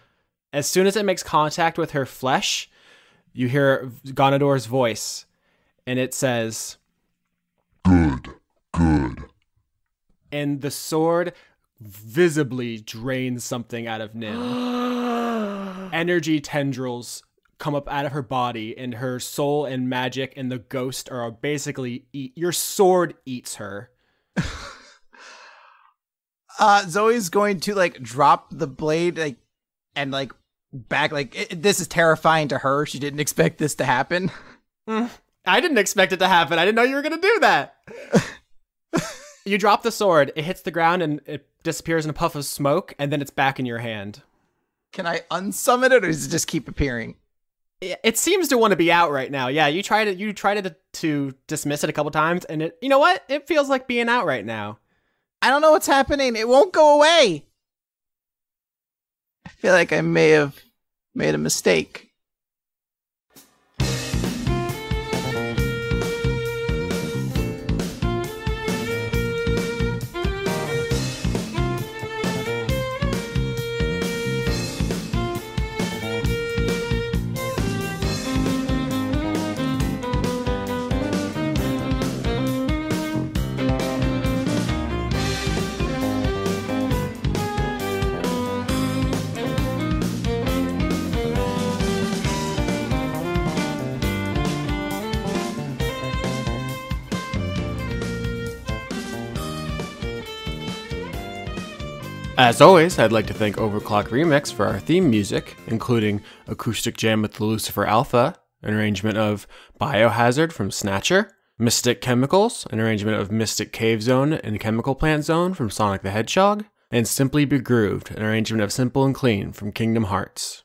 as soon as it makes contact with her flesh, you hear Gonador's voice, and it says, Good. and the sword visibly drains something out of Nim. Energy tendrils come up out of her body, and her soul and magic and the ghost are basically your sword eats her. Zoe's going to like drop the blade and back this is terrifying to her. She didn't expect this to happen. I didn't expect it to happen. I didn't know you were going to do that. You drop the sword, it hits the ground, and it disappears in a puff of smoke, and then it's back in your hand. Can I unsummon it, or does it just keep appearing? It seems to want to be out right now. Yeah, you tried to dismiss it a couple times, and it, you know what? It feels like being out right now. I don't know what's happening. It won't go away. I feel like I may have made a mistake. As always, I'd like to thank Overclock Remix for our theme music, including Acoustic Jam with the Lucifer Alpha, an arrangement of Biohazard from Snatcher, Mystic Chemicals, an arrangement of Mystic Cave Zone and Chemical Plant Zone from Sonic the Hedgehog, and Simply Begrooved, an arrangement of Simple and Clean from Kingdom Hearts.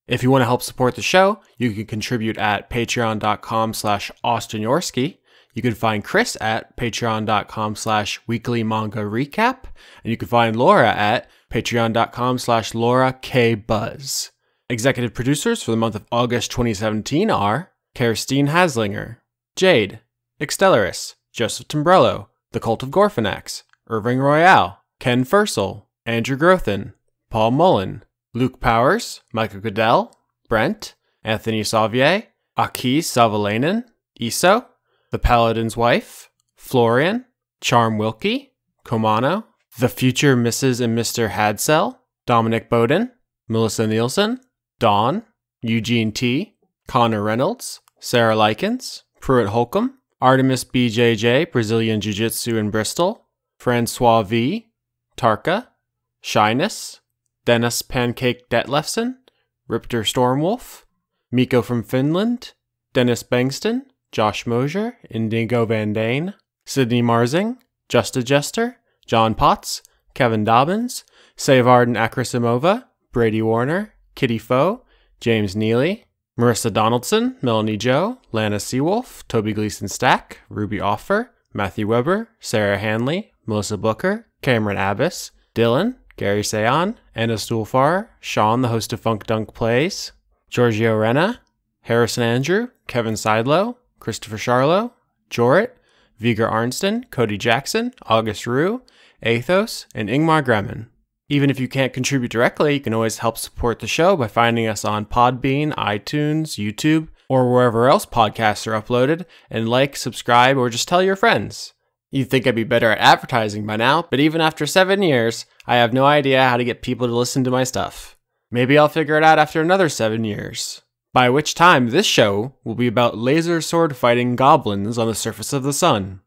If you want to help support the show, you can contribute at patreon.com/AustinYorsky. You can find Chris at patreon.com/weeklymanga-recap, and you can find Laura at patreon.com/LauraKBuzz. Executive producers for the month of August 2017 are Kerstine Haslinger, Jade, Extellaris, Joseph Timbrello, The Cult of Gorfanax, Irving Royale, Ken Fursel, Andrew Grothin, Paul Mullen, Luke Powers, Michael Goodell, Brent, Anthony Sauvier, Aki Savalainen, Iso, The Paladin's Wife, Florian, Charm Wilkie, Komano, The Future Mrs. and Mr. Hadsell, Dominic Bowden, Melissa Nielsen, Dawn, Eugene T., Connor Reynolds, Sarah Likens, Pruitt Holcomb, Artemis BJJ, Brazilian Jiu-Jitsu in Bristol, Francois V., Tarka, Shyness, Dennis Pancake Detlefsen, Ripter Stormwolf, Miko from Finland, Dennis Bengston, Josh Mosier, Indigo Van Dane, Sydney Marzing, Justa Jester, John Potts, Kevin Dobbins, Savarden Akrasimova, Brady Warner, Kitty Foe, James Neely, Marissa Donaldson, Melanie Joe, Lana Seawolf, Toby Gleason Stack, Ruby Offer, Matthew Weber, Sarah Hanley, Melissa Booker, Cameron Abbas, Dylan, Gary Sayon, Anna Stuhlfar, Sean, the host of Funk Dunk Plays, Giorgio Renna, Harrison Andrew, Kevin Seidlow, Christopher Charlo, Jorrit, Viger Arnston, Cody Jackson, August Rue, Athos, and Ingmar Gremmen. Even if you can't contribute directly, you can always help support the show by finding us on Podbean, iTunes, YouTube, or wherever else podcasts are uploaded, and like, subscribe, or just tell your friends. You'd think I'd be better at advertising by now, but even after 7 years, I have no idea how to get people to listen to my stuff. Maybe I'll figure it out after another 7 years. By which time this show will be about laser sword fighting goblins on the surface of the sun.